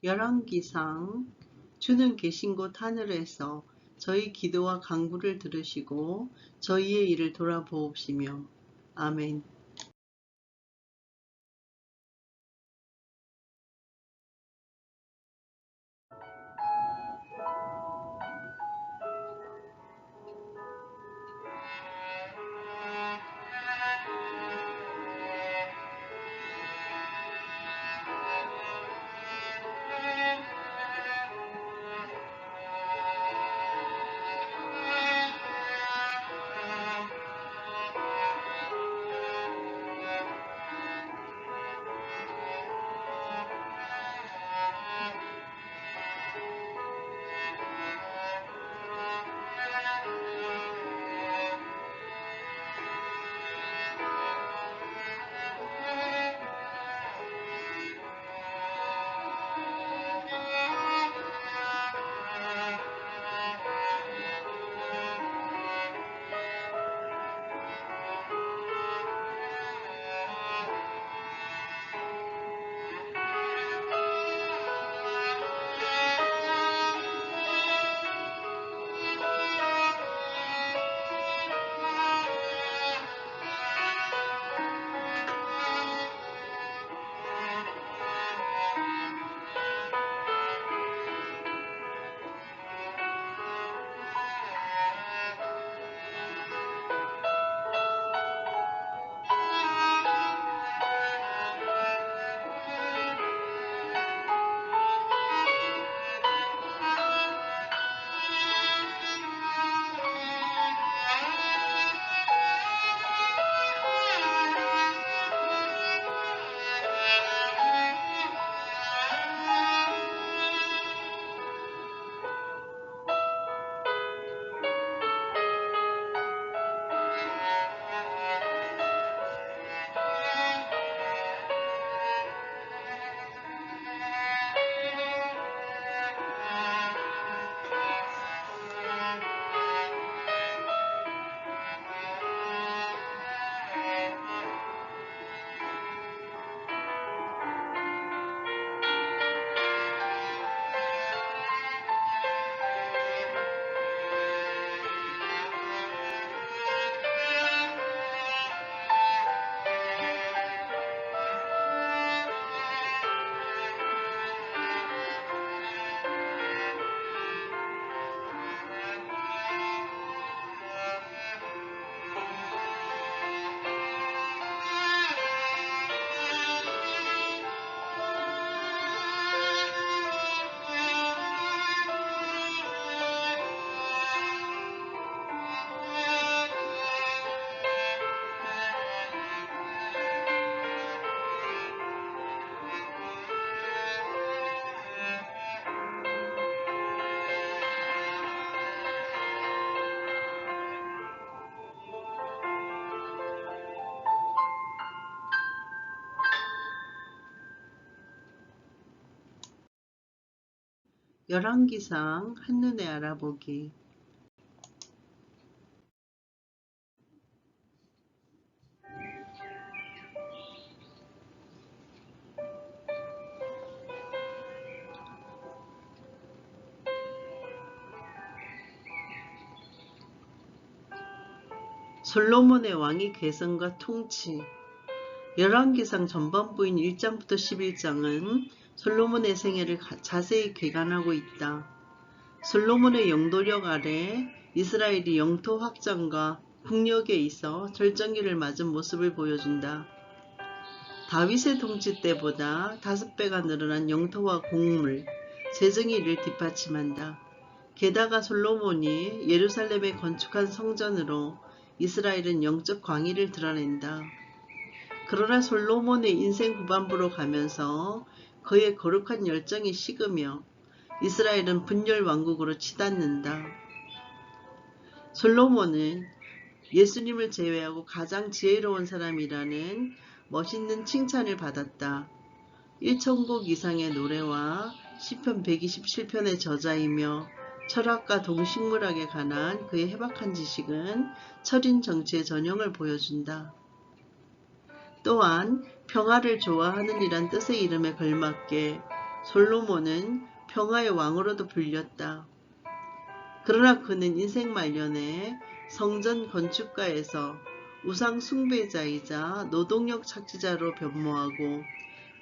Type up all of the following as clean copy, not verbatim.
열왕기상. 주는 계신 곳 하늘에서 저희 기도와 간구를 들으시고 저희의 일을 돌아보옵시며. 아멘. 열왕기상 한눈에 알아보기. 솔로몬의 왕위 개성과 통치. 열왕기상 전반부인 1장부터 11장은 솔로몬의 생애를 자세히 개관하고 있다. 솔로몬의 영도력 아래 이스라엘이 영토 확장과 국력에 있어 절정기를 맞은 모습을 보여준다. 다윗의 통치 때보다 5배가 늘어난 영토와 곡물, 재정이 이를 뒷받침한다. 게다가 솔로몬이 예루살렘에 건축한 성전으로 이스라엘은 영적 광의를 드러낸다. 그러나 솔로몬의 인생 후반부로 가면서 그의 거룩한 열정이 식으며 이스라엘은 분열 왕국으로 치닫는다. 솔로몬은 예수님을 제외하고 가장 지혜로운 사람이라는 멋있는 칭찬을 받았다. 1천곡 이상의 노래와 시편 127편의 저자이며 철학과 동식물학에 관한 그의 해박한 지식은 철인 정치의 전형을 보여준다. 또한 평화를 좋아하는 이란 뜻의 이름에 걸맞게 솔로몬은 평화의 왕으로도 불렸다. 그러나 그는 인생 말년에 성전 건축가에서 우상 숭배자이자 노동력 착취자로 변모하고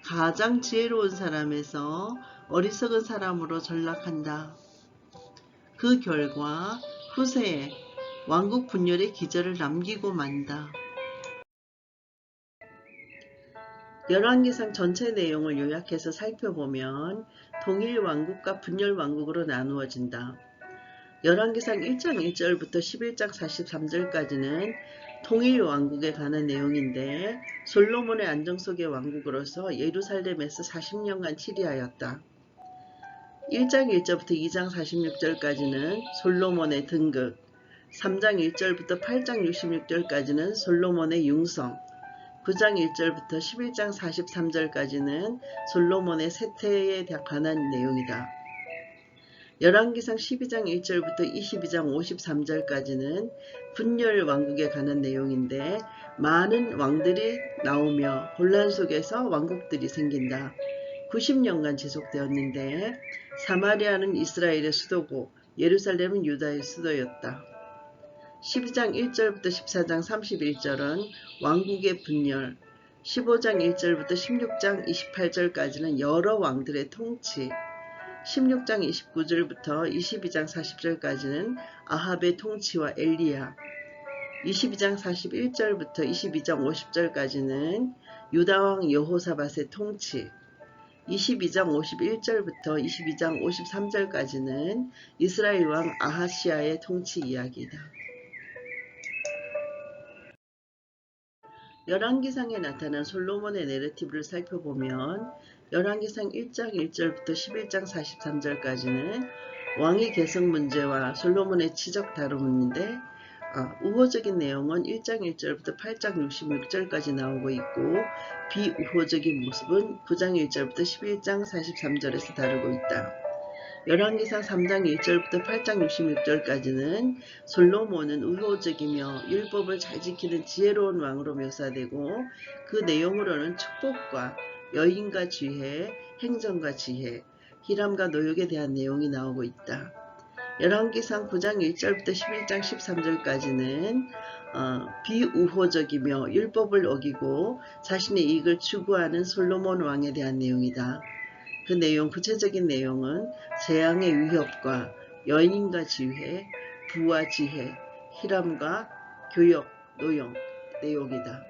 가장 지혜로운 사람에서 어리석은 사람으로 전락한다. 그 결과 후세에 왕국 분열의 기절을 남기고 만다. 열왕기상 전체 내용을 요약해서 살펴보면 통일 왕국과 분열 왕국으로 나누어진다. 열왕기상 1장 1절부터 11장 43절까지는 통일 왕국에 관한 내용인데 솔로몬의 안정 속의 왕국으로서 예루살렘에서 40년간 치리하였다. 1장 1절부터 2장 46절까지는 솔로몬의 등극, 3장 1절부터 8장 66절까지는 솔로몬의 융성, 9장 1절부터 11장 43절까지는 솔로몬의 쇠퇴에 관한 내용이다. 열왕기상 12장 1절부터 22장 53절까지는 분열 왕국에 관한 내용인데 많은 왕들이 나오며 혼란 속에서 왕국들이 생긴다. 90년간 지속되었는데 사마리아는 이스라엘의 수도고 예루살렘은 유다의 수도였다. 12장 1절부터 14장 31절은 왕국의 분열, 15장 1절부터 16장 28절까지는 여러 왕들의 통치, 16장 29절부터 22장 40절까지는 아합의 통치와 엘리야, 22장 41절부터 22장 50절까지는 유다왕 여호사밧의 통치, 22장 51절부터 22장 53절까지는 이스라엘 왕 아하시아의 통치 이야기다. 열왕기상에 나타난 솔로몬의 내러티브를 살펴보면 열왕기상 1장 1절부터 11장 43절까지는 왕위 계승 문제와 솔로몬의 치적 다루는데 우호적인 내용은 1장 1절부터 8장 66절까지 나오고 있고 비우호적인 모습은 9장 1절부터 11장 43절에서 다루고 있다. 열왕기상 3장 1절부터 8장 66절까지는 솔로몬은 우호적이며 율법을 잘 지키는 지혜로운 왕으로 묘사되고 그 내용으로는 축복과 여인과 지혜, 행정과 지혜, 희람과 노역에 대한 내용이 나오고 있다. 열왕기상 9장 1절부터 11장 13절까지는 비우호적이며 율법을 어기고 자신의 이익을 추구하는 솔로몬 왕에 대한 내용이다. 그 내용, 구체적인 내용은 재앙의 위협과 여인과 지혜, 부와 지혜, 희람과 교역, 노역 내용이다.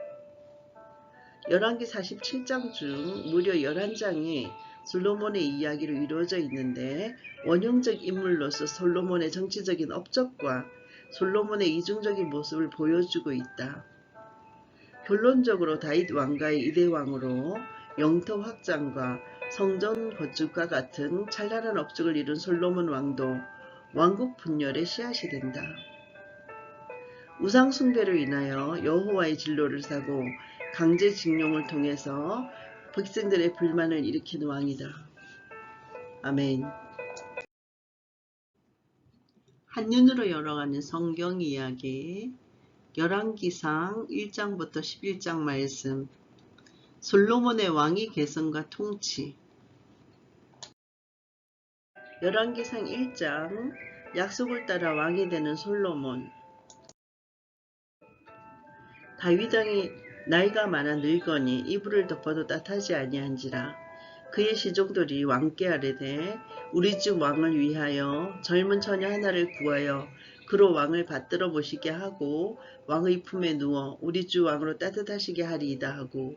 열왕기 47장 중 무려 11장이 솔로몬의 이야기로 이루어져 있는데 원형적 인물로서 솔로몬의 정치적인 업적과 솔로몬의 이중적인 모습을 보여주고 있다. 결론적으로 다윗 왕가의 이대왕으로 영토 확장과 성전 건축과 같은 찬란한 업적을 이룬 솔로몬 왕도 왕국 분열의 씨앗이 된다. 우상 숭배로 인하여 여호와의 진로를 사고 강제징용을 통해서 백성들의 불만을 일으킨 왕이다. 아멘. 한눈으로 열어가는 성경 이야기 열왕기상 1장부터 11장 말씀 솔로몬의 왕위 계승과 통치 열왕기상 1장 약속을 따라 왕이 되는 솔로몬 다윗 왕이 나이가 많아 늙으니 이불을 덮어도 따뜻하지 아니한지라 그의 시종들이 왕께 아뢰되 우리 주 왕을 위하여 젊은 처녀 하나를 구하여 그로 왕을 받들어 모시게 하고 왕의 품에 누워 우리 주 왕으로 따뜻하시게 하리이다 하고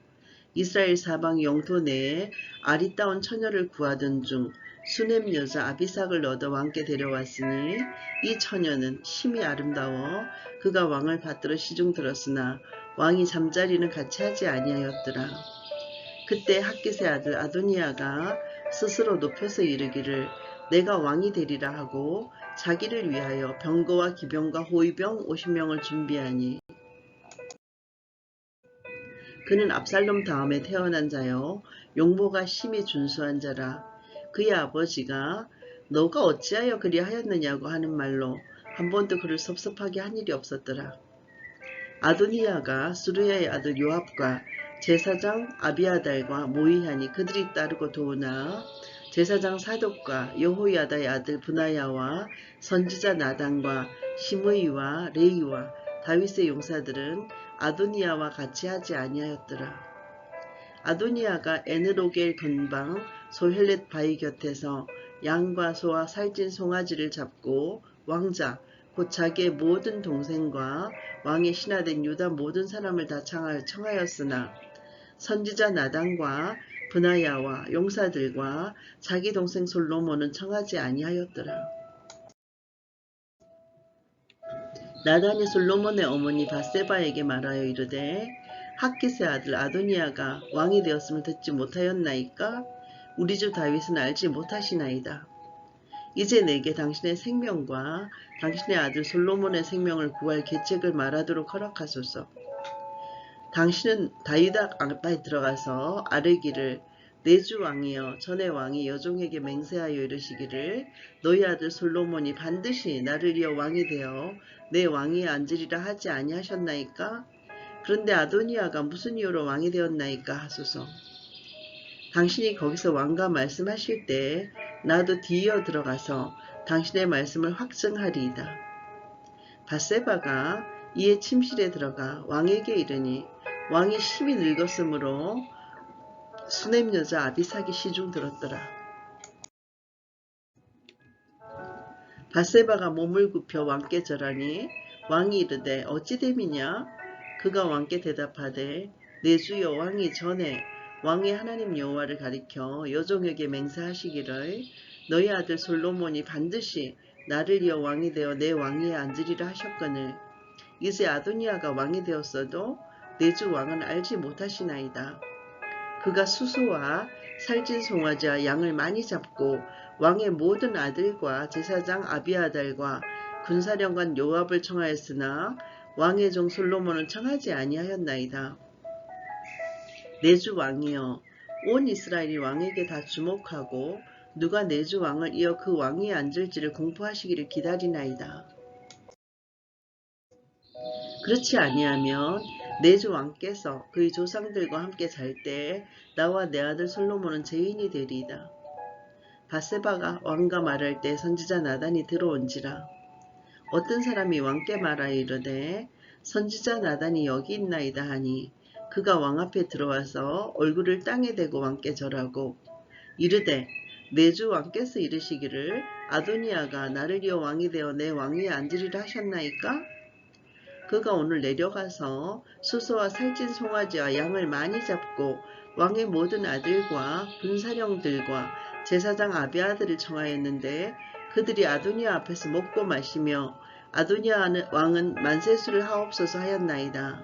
이스라엘 사방 영토 내에 아리따운 처녀를 구하던 중 수넴 여자 아비삭을 얻어 왕께 데려왔으니 이 처녀는 심히 아름다워 그가 왕을 받들어 시중 들었으나 왕이 잠자리는 같이 하지 아니하였더라. 그때 핫깃의 아들 아도니아가 스스로 높여서 이르기를 내가 왕이 되리라 하고 자기를 위하여 병거와 기병과 호위병 50명을 준비하니 그는 압살롬 다음에 태어난 자요 용모가 심히 준수한 자라. 그의 아버지가 너가 어찌하여 그리하였느냐고 하는 말로 한 번도 그를 섭섭하게 한 일이 없었더라. 아도니아가 수르야의 아들 요압과 제사장 아비아달과 모이하니 그들이 따르고 도우나 제사장 사독과 여호야다의 아들 브나야와 선지자 나단과 시므이와 레이와 다윗의 용사들은 아도니아와 같이 하지 아니하였더라. 아도니아가 에느로겔 건방 소헬렛 바위 곁에서 양과 소와 살찐 송아지를 잡고 왕자 곧 자기의 모든 동생과 왕의 신하된 유다 모든 사람을 다 청하였으나 선지자 나단과 브나야와 용사들과 자기 동생 솔로몬은 청하지 아니하였더라. 나단이 솔로몬의 어머니 밧세바에게 말하여 이르되 핫깃의 아들 아도니아가 왕이 되었음을 듣지 못하였나이까? 우리 주 다윗은 알지 못하시나이다. 이제 내게 당신의 생명과 당신의 아들 솔로몬의 생명을 구할 계책을 말하도록 허락하소서. 당신은 다윗 앞에 들어가서 아뢰기를 내 주 왕이여 전의 왕이 여종에게 맹세하여 이르시기를 너희 아들 솔로몬이 반드시 나를 이어 왕이 되어 내 왕위에 앉으리라 하지 아니하셨나이까? 그런데 아도니아가 무슨 이유로 왕이 되었나이까 하소서. 당신이 거기서 왕과 말씀하실 때 나도 뒤이어 들어가서 당신의 말씀을 확증하리이다. 밧세바가 이에 침실에 들어가 왕에게 이르니 왕이 심히 늙었으므로 수넴 여자 아비삭이 시중 들었더라. 밧세바가 몸을 굽혀 왕께 절하니 왕이 이르되 어찌 됨이냐? 그가 왕께 대답하되 내 주여 왕이 전에 왕의 하나님 여호와를 가리켜 여종에게 맹세하시기를 너희 아들 솔로몬이 반드시 나를 이어 왕이 되어 내 왕위에 앉으리라 하셨거늘 이제 아도니아가 왕이 되었어도 내 주 왕은 알지 못하시나이다. 그가 수소와 살찐 송아지와 양을 많이 잡고 왕의 모든 아들과 제사장 아비아달과 군사령관 요압을 청하였으나 왕의 종 솔로몬은 청하지 아니하였나이다. 내 주 왕이여 온 이스라엘이 왕에게 다 주목하고 누가 내 주 왕을 이어 그 왕위에 앉을지를 공포하시기를 기다리나이다. 그렇지 아니하면 내 주 왕께서 그의 조상들과 함께 잘 때 나와 내 아들 솔로몬은 죄인이 되리이다. 밧세바가 왕과 말할 때 선지자 나단이 들어온지라. 어떤 사람이 왕께 말하여 이르되 선지자 나단이 여기 있나이다 하니 그가 왕 앞에 들어와서 얼굴을 땅에 대고 왕께 절하고 이르되 내 주 왕께서 이르시기를 아도니아가 나를 이어 왕이 되어 내 왕위에 앉으리라 하셨나이까? 그가 오늘 내려가서 수소와 살찐 송아지와 양을 많이 잡고 왕의 모든 아들과 군사령들과 제사장 아비아들을 청하였는데 그들이 아도니아 앞에서 먹고 마시며 아도니아 왕은 만세수를 하옵소서 하였나이다.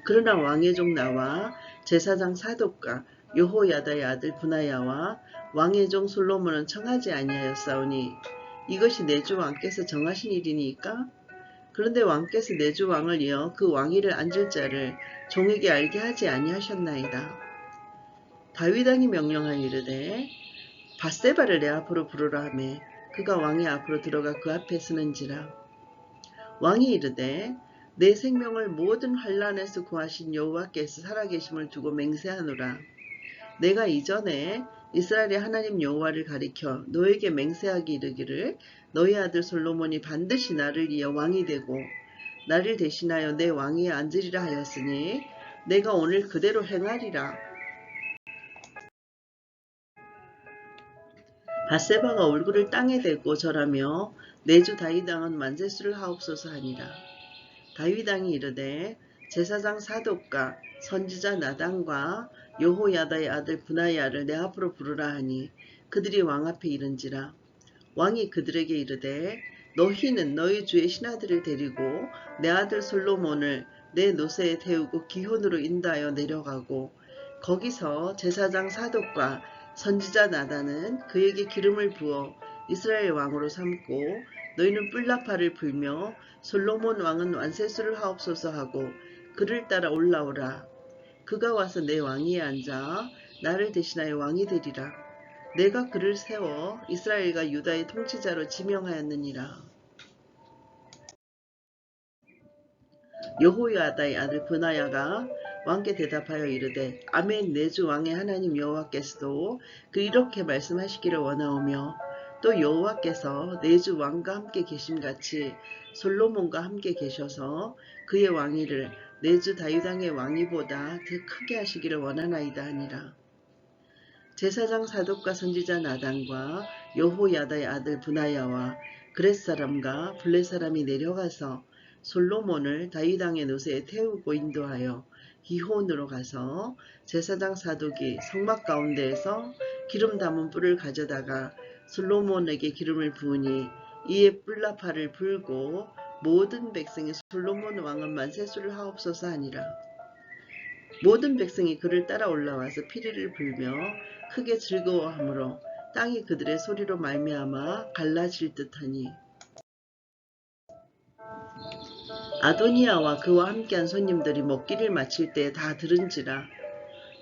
그러나 왕의 종 나와 제사장 사독과 여호야다의 아들 브나야와 왕의 종 솔로몬은 청하지 아니하였사오니 이것이 내 주 왕께서 정하신 일이니까? 그런데 왕께서 내 주 왕을 이어 그 왕위를 앉을 자를 종에게 알게 하지 아니하셨나이다. 다윗 왕이 명령하여 이르되 밧세바를 내 앞으로 부르라 하매 그가 왕의 앞으로 들어가 그 앞에 서는지라. 왕이 이르되 내 생명을 모든 환난에서 구하신 여호와께서 살아계심을 두고 맹세하노라. 내가 이전에 이스라엘의 하나님 여호와를 가리켜 너에게 맹세하기 이르기를 너희 아들 솔로몬이 반드시 나를 이어 왕이 되고 나를 대신하여 내 왕위에 앉으리라 하였으니 내가 오늘 그대로 행하리라. 밧세바가 얼굴을 땅에 대고 절하며 내 주 다윗 왕은 만세수를 하옵소서 하니라. 다윗 왕이 이르되 제사장 사독과 선지자 나단과 여호야다의 아들 브나야를 내 앞으로 부르라 하니 그들이 왕 앞에 이른지라. 왕이 그들에게 이르되 너희는 너희 주의 신하들을 데리고 내 아들 솔로몬을 내 노새에 태우고 기혼으로 인도하여 내려가고 거기서 제사장 사독과 선지자 나단은 그에게 기름을 부어 이스라엘 왕으로 삼고 너희는 뿔나팔을 불며 솔로몬 왕은 완세수를 하옵소서 하고 그를 따라 올라오라. 그가 와서 내 왕위에 앉아 나를 대신하여 왕이 되리라. 내가 그를 세워 이스라엘과 유다의 통치자로 지명하였느니라. 여호야다의 아들 브나야가 왕께 대답하여 이르되 아멘. 내 주 왕의 하나님 여호와께서도 그 이렇게 말씀하시기를 원하오며 또 여호와께서 내 주 왕과 함께 계심같이 솔로몬과 함께 계셔서 그의 왕위를 내 주 다윗 왕의 왕위보다 더 크게 하시기를 원하나이다 하니라. 제사장 사독과 선지자 나단과 여호야다의 아들 브나야와 그렛 사람과 블렛 사람이 내려가서 솔로몬을 다윗 왕의 노새에 태우고 인도하여 기혼으로 가서 제사장 사독이 성막 가운데에서 기름 담은 뿔을 가져다가 솔로몬에게 기름을 부으니 이에 뿔나팔을 불고 모든 백성이 솔로몬 왕은 만세수를 하옵소서 하니라. 모든 백성이 그를 따라 올라와서 피리를 불며 크게 즐거워하므로 땅이 그들의 소리로 말미암아 갈라질 듯하니 아도니아와 그와 함께한 손님들이 먹기를 마칠 때 다 들은지라.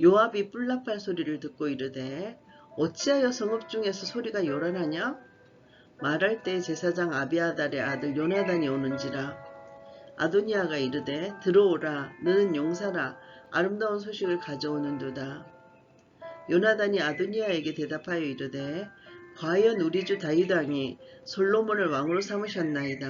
요압이 뿔나팔 소리를 듣고 이르되 어찌하여 성읍 중에서 소리가 요란하냐? 말할 때 제사장 아비아달의 아들 요나단이 오는지라. 아도니아가 이르되 들어오라. 너는 용사라. 아름다운 소식을 가져오는도다. 요나단이 아도니아에게 대답하여 이르되 과연 우리 주 다윗 왕이 솔로몬을 왕으로 삼으셨나이다.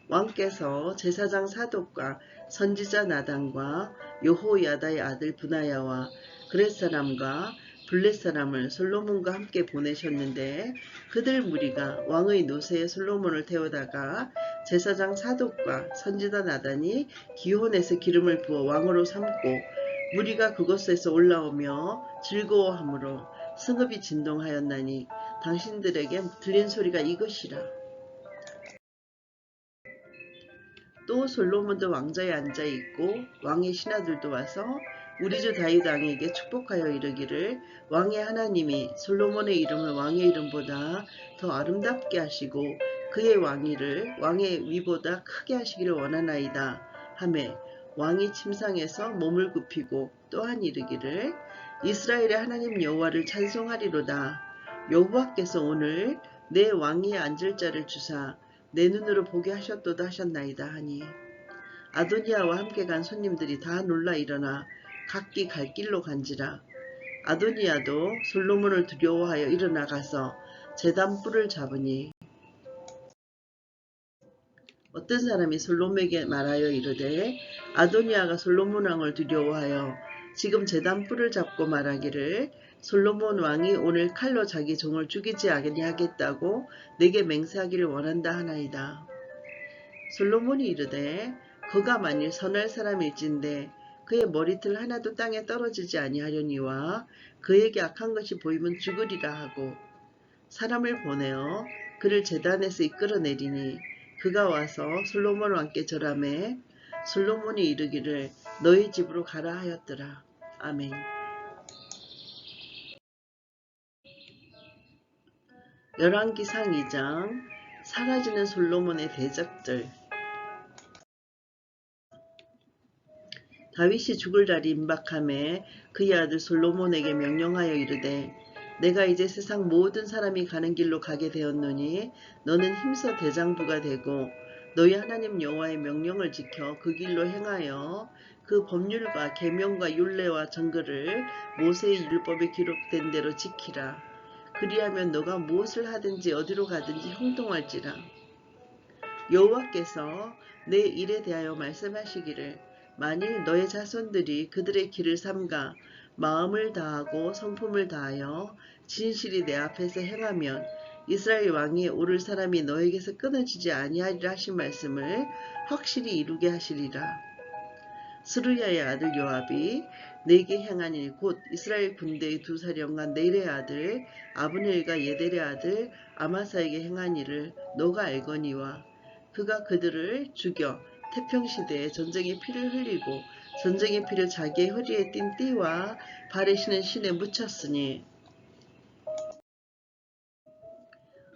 왕께서 제사장 사독과 선지자 나단과 여호야다의 아들 브나야와 그렛 사람과 블렛 사람을 솔로몬과 함께 보내셨는데 그들 무리가 왕의 노새에 솔로몬을 태우다가 제사장 사독과 선지자 나단이 기혼에서 기름을 부어 왕으로 삼고 무리가 그곳에서 올라오며 즐거워하므로 성읍이 진동하였나니 당신들에게 들린 소리가 이것이라. 또 솔로몬도 왕자에 앉아있고 왕의 신하들도 와서 우리 주 다윗 왕에게 축복하여 이르기를 왕의 하나님이 솔로몬의 이름을 왕의 이름보다 더 아름답게 하시고 그의 왕위를 왕의 위보다 크게 하시기를 원하나이다 하매 왕이 침상에서 몸을 굽히고 또한 이르기를 이스라엘의 하나님 여호와를 찬송하리로다. 여호와께서 오늘 내 왕위에 앉을 자를 주사 내 눈으로 보게 하셨도다 하셨나이다 하니 아도니아와 함께 간 손님들이 다 놀라 일어나 각기 갈 길로 간지라. 아도니아도 솔로몬을 두려워하여 일어나 가서 제단 뿔을 잡으니 어떤 사람이 솔로몬에게 말하여 이르되 아도니아가 솔로몬 왕을 두려워하여 지금 제단 뿔을 잡고 말하기를 솔로몬 왕이 오늘 칼로 자기 종을 죽이지 아니하겠다고 내게 맹세하기를 원한다 하나이다. 솔로몬이 이르되 그가 만일 선할 사람일진데 그의 머리털 하나도 땅에 떨어지지 아니하려니와 그에게 악한 것이 보이면 죽으리라 하고 사람을 보내어 그를 제단에서 이끌어내리니 그가 와서 솔로몬 왕께 절하매 솔로몬이 이르기를 너희 집으로 가라 하였더라. 아멘. 열왕기상 2장 사라지는 솔로몬의 대적들. 다윗이 죽을 날이 임박하매 그의 아들 솔로몬에게 명령하여 이르되 내가 이제 세상 모든 사람이 가는 길로 가게 되었노니 너는 힘써 대장부가 되고 너희 하나님 여호와의 명령을 지켜 그 길로 행하여 그 법률과 계명과 율례와 정글을 모세의 율법에 기록된 대로 지키라. 그리하면 너가 무엇을 하든지 어디로 가든지 형통할지라. 여호와께서 내 일에 대하여 말씀하시기를 만일 너의 자손들이 그들의 길을 삼가 마음을 다하고 성품을 다하여 진실이 내 앞에서 행하면 이스라엘 왕이 오를 사람이 너에게서 끊어지지 아니하리라 하신 말씀을 확실히 이루게 하시리라. 스루야의 아들 요압이 내게 행한 일 곧 이스라엘 군대의 두 사령관 넬의 아들 아브넬과 예델의 아들 아마사에게 행한 일을 너가 알거니와 그가 그들을 죽여 태평시대에 전쟁의 피를 흘리고 전쟁의 피를 자기의 허리에 띤 띠와 발에 신은 신에 묻혔으니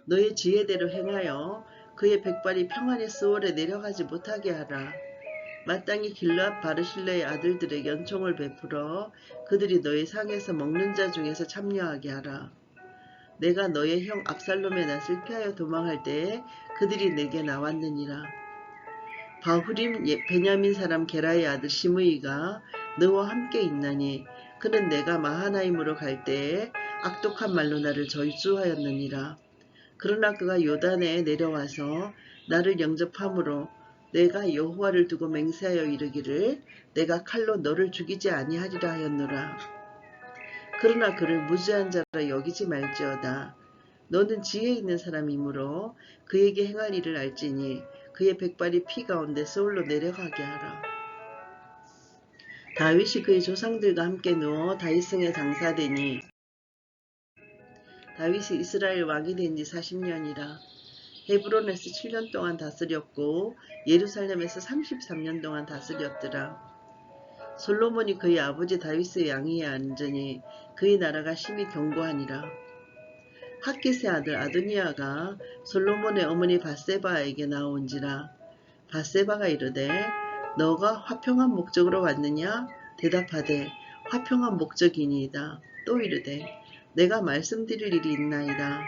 너의 지혜대로 행하여 그의 백발이 평안의 스월에 내려가지 못하게 하라. 마땅히 길앗 바르실레의 아들들에게 연총을 베풀어 그들이 너의 상에서 먹는 자 중에서 참여하게 하라. 내가 너의 형 압살롬의 낯을 피하여 도망할 때에 그들이 내게 나왔느니라. 바후림 베냐민 사람 게라의 아들 시므이가 너와 함께 있나니 그는 내가 마하나임으로 갈 때에 악독한 말로 나를 저주하였느니라. 그러나 그가 요단에 내려와서 나를 영접함으로 내가 여호와를 두고 맹세하여 이르기를 내가 칼로 너를 죽이지 아니하리라 하였노라. 그러나 그를 무죄한 자라 여기지 말지어다. 너는 지혜 있는 사람이므로 그에게 행할 일을 알지니 그의 백발이 피 가운데 서울로 내려가게 하라. 다윗이 그의 조상들과 함께 누워 다윗성에 장사되니 다윗이 이스라엘 왕이 된 지 40년이라. 헤브론에서 7년 동안 다스렸고 예루살렘에서 33년 동안 다스렸더라. 솔로몬이 그의 아버지 다윗의 양위에 앉으니 그의 나라가 심히 견고하니라. 핫깃의 아들 아도니아가 솔로몬의 어머니 밧세바에게 나온지라. 밧세바가 이르되 너가 화평한 목적으로 왔느냐? 대답하되 화평한 목적이니이다. 또 이르되 내가 말씀드릴 일이 있나이다.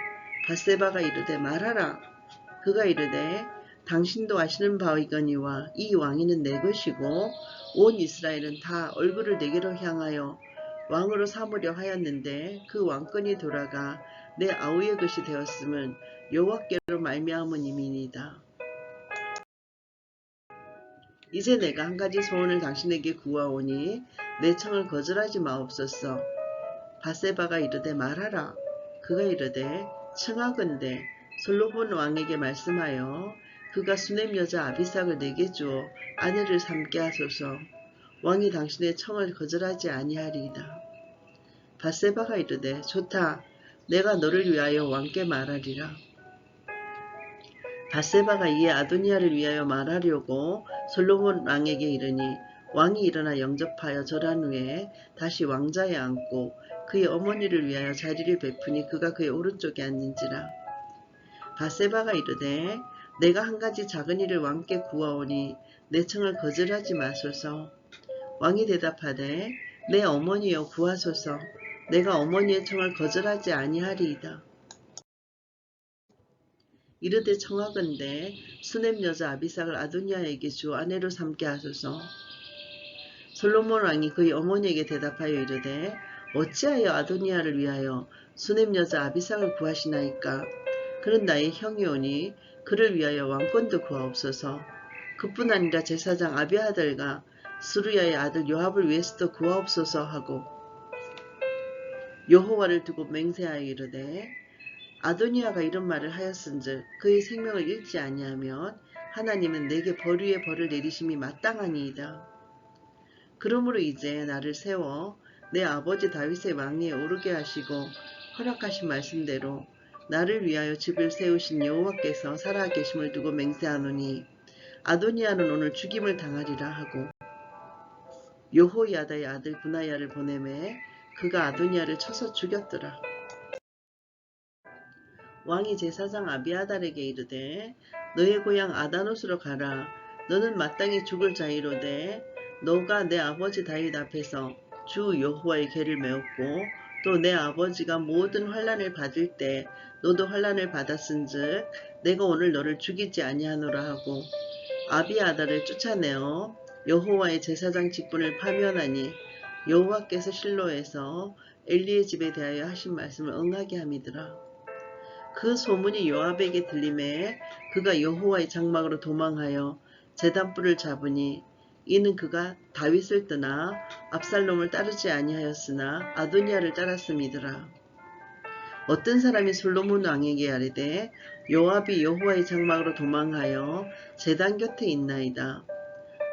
밧세바가 이르되 말하라. 그가 이르되 당신도 아시는 바이거니와 이 왕위는 내 것이고 온 이스라엘은 다 얼굴을 내게로 향하여 왕으로 삼으려 하였는데 그 왕권이 돌아가 내 아우의 것이 되었음은 여호와께로 말미암음이니이다. 이제 내가 한 가지 소원을 당신에게 구하오니 내 청을 거절하지 마옵소서. 밧세바가 이르되 말하라. 그가 이르되 청하건대 솔로몬 왕에게 말씀하여 그가 수넴 여자 아비삭을 내게 주어 아내를 삼게 하소서. 왕이 당신의 청을 거절하지 아니하리이다. 밧세바가 이르되 좋다. 내가 너를 위하여 왕께 말하리라. 밧세바가 이에 아도니아를 위하여 말하려고 솔로몬 왕에게 이르니 왕이 일어나 영접하여 절한 후에 다시 왕자에 앉고 그의 어머니를 위하여 자리를 베푸니 그가 그의 오른쪽에 앉는지라. 밧세바가 이르되 내가 한 가지 작은 일을 왕께 구하오니 내 청을 거절하지 마소서. 왕이 대답하되 내 어머니여 구하소서. 내가 어머니의 청을 거절하지 아니하리이다. 이르되 청하건대 수넴 여자 아비삭을 아도니아에게 주어 아내로 삼게 하소서. 솔로몬 왕이 그의 어머니에게 대답하여 이르되 어찌하여 아도니아를 위하여 수넴 여자 아비삭을 구하시나이까? 그는 나의 형이오니 그를 위하여 왕권도 구하옵소서. 그뿐 아니라 제사장 아비아달과 스루야의 아들 요압을 위해서도 구하옵소서 하고 여호와를 두고 맹세하여 이르되 아도니아가 이런 말을 하였은즉 그의 생명을 잃지 아니하면 하나님은 내게 벌 위에 벌을 내리심이 마땅하니이다. 그러므로 이제 나를 세워 내 아버지 다윗의 왕위에 오르게 하시고 허락하신 말씀대로 나를 위하여 집을 세우신 여호와께서 살아계심을 두고 맹세하노니 아도니아는 오늘 죽임을 당하리라 하고 여호야다의 아들 브나야를 보내매 그가 아도니아를 쳐서 죽였더라. 왕이 제사장 아비아달에게 이르되 너의 고향 아다노스로 가라. 너는 마땅히 죽을 자이로되 너가 내 아버지 다윗 앞에서 주 여호와의 계를 메웠고 또 내 아버지가 모든 환난을 받을 때 너도 환난을 받았은즉 내가 오늘 너를 죽이지 아니하노라 하고 아비아달을 쫓아내어 여호와의 제사장 직분을 파면하니 여호와께서 실로에서 엘리의 집에 대하여 하신 말씀을 응하게 함이더라. 그 소문이 요압에게 들림에 그가 여호와의 장막으로 도망하여 제단불을 잡으니 이는 그가 다윗을 떠나 압살롬을 따르지 아니하였으나 아도니아를 따랐음이더라. 어떤 사람이 솔로몬 왕에게 아뢰되 요압이 여호와의 장막으로 도망하여 제단 곁에 있나이다.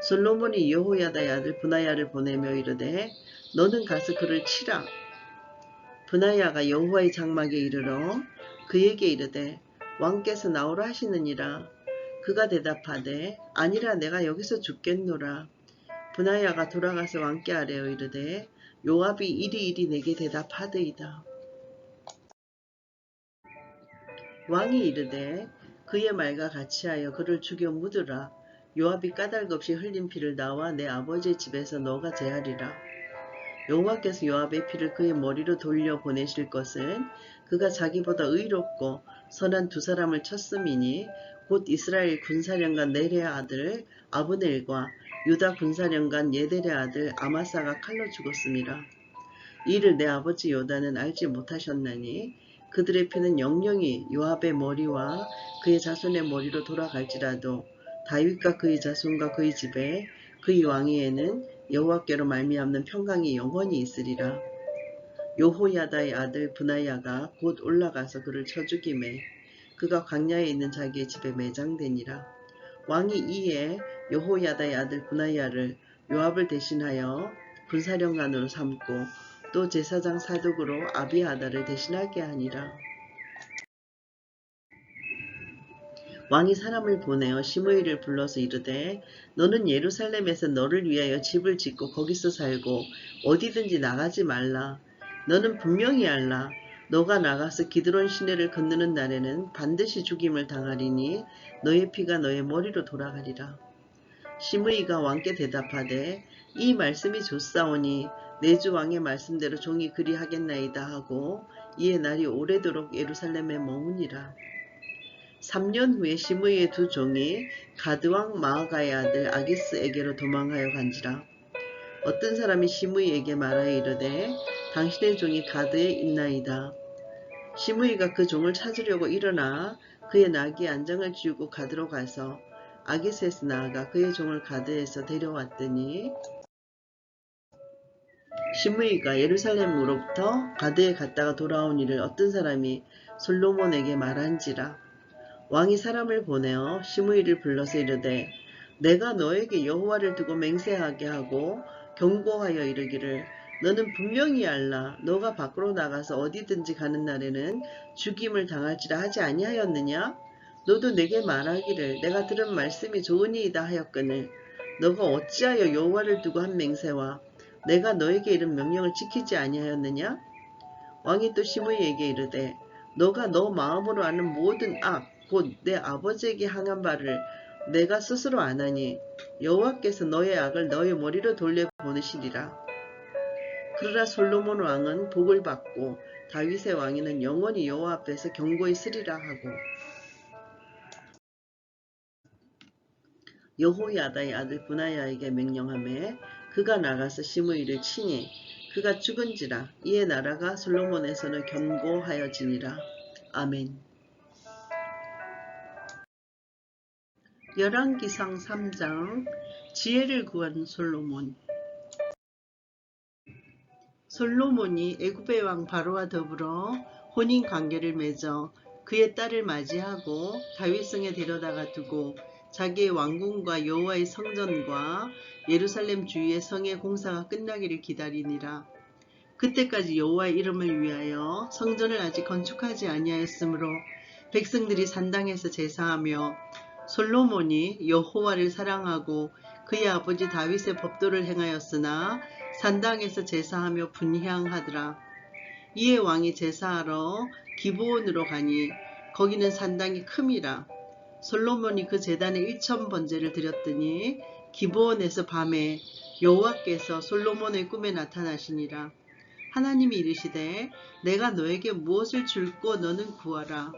솔로몬이 여호야다의 아들 브나야를 보내며 이르되 너는 가서 그를 치라. 브나야가 여호와의 장막에 이르러 그에게 이르되 왕께서 나오라 하시느니라. 그가 대답하되 아니라 내가 여기서 죽겠노라. 브나야가 돌아가서 왕께 아뢰어 이르되 요압이 이리이리 내게 대답하되이다. 왕이 이르되 그의 말과 같이하여 그를 죽여 묻으라. 요압이 까닭 없이 흘린 피를 나와 내 아버지의 집에서 너가 제하리라. 여호와께서 요압의 피를 그의 머리로 돌려 보내실 것은 그가 자기보다 의롭고 선한 두 사람을 쳤음이니 곧 이스라엘 군사령관 네레의 아들 아브넬과 유다 군사령관 예델의 아들 아마사가 칼로 죽었습니다. 이를 내 아버지 요다는 알지 못하셨나니 그들의 피는 영영이 요압의 머리와 그의 자손의 머리로 돌아갈지라도 다윗과 그의 자손과 그의 집에 그의 왕위에는 여호와께로 말미암는 평강이 영원히 있으리라. 여호야다의 아들 브나야가 곧 올라가서 그를 쳐 죽이매 그가 광야에 있는 자기의 집에 매장되니라. 왕이 이에 여호야다의 아들 브나야를 요압을 대신하여 군사령관으로 삼고 또 제사장 사독으로 아비아다를 대신하게 하니라. 왕이 사람을 보내어 시므이를 불러서 이르되 너는 예루살렘에서 너를 위하여 집을 짓고 거기서 살고 어디든지 나가지 말라. 너는 분명히 알라. 너가 나가서 기드론 시내를 건너는 날에는 반드시 죽임을 당하리니 너의 피가 너의 머리로 돌아가리라. 시므이가 왕께 대답하되 이 말씀이 좋사오니 내 주 왕의 말씀대로 종이 그리하겠나이다 하고 이에 날이 오래도록 예루살렘에 머무니라. 3년 후에 시므이의 두 종이 가드왕 마아가의 아들 아기스에게로 도망하여 간지라. 어떤 사람이 시므이에게 말하여 이르되 당신의 종이 가드에 있나이다. 시므이가 그 종을 찾으려고 일어나 그의 나귀에 안장을 쥐우고 가드로 가서 아기스에서 나아가 그의 종을 가드에서 데려왔더니 시므이가 예루살렘으로부터 가드에 갔다가 돌아온 일을 어떤 사람이 솔로몬에게 말한지라. 왕이 사람을 보내어 시므이를 불러서 이르되 내가 너에게 여호와를 두고 맹세하게 하고 경고하여 이르기를 너는 분명히 알라. 너가 밖으로 나가서 어디든지 가는 날에는 죽임을 당할지라 하지 아니하였느냐? 너도 내게 말하기를 내가 들은 말씀이 좋으니이다 하였거늘 너가 어찌하여 여호와를 두고 한 맹세와 내가 너에게 이른 명령을 지키지 아니하였느냐? 왕이 또 시므이에게 이르되 너가 너 마음으로 아는 모든 악 곧 내 아버지에게 항한 바를 내가 스스로 아나니 여호와께서 너의 악을 너의 머리로 돌려보내시리라. 그러나 솔로몬 왕은 복을 받고 다윗의 왕위는 영원히 여호와 앞에서 경고히 쓰리라 하고 여호야다의 아들 브나야에게 명령하매 그가 나가서 시므이를 치니 그가 죽은지라. 이에 나라가 솔로몬에서는 견고하여지니라. 아멘. 열왕기상 3장 지혜를 구한 솔로몬. 솔로몬이 애굽의 왕 바로와 더불어 혼인 관계를 맺어 그의 딸을 맞이하고 다윗성에 데려다가 두고 자기의 왕궁과 여호와의 성전과 예루살렘 주위의 성의 공사가 끝나기를 기다리니라. 그때까지 여호와의 이름을 위하여 성전을 아직 건축하지 아니하였으므로 백성들이 산당에서 제사하며 솔로몬이 여호와를 사랑하고 그의 아버지 다윗의 법도를 행하였으나 산당에서 제사하며 분향하더라. 이에 왕이 제사하러 기브온으로 가니 거기는 산당이 큼이라. 솔로몬이 그 제단에 1000번제를 드렸더니 기브온에서 밤에 여호와께서 솔로몬의 꿈에 나타나시니라. 하나님이 이르시되 내가 너에게 무엇을 줄고 너는 구하라.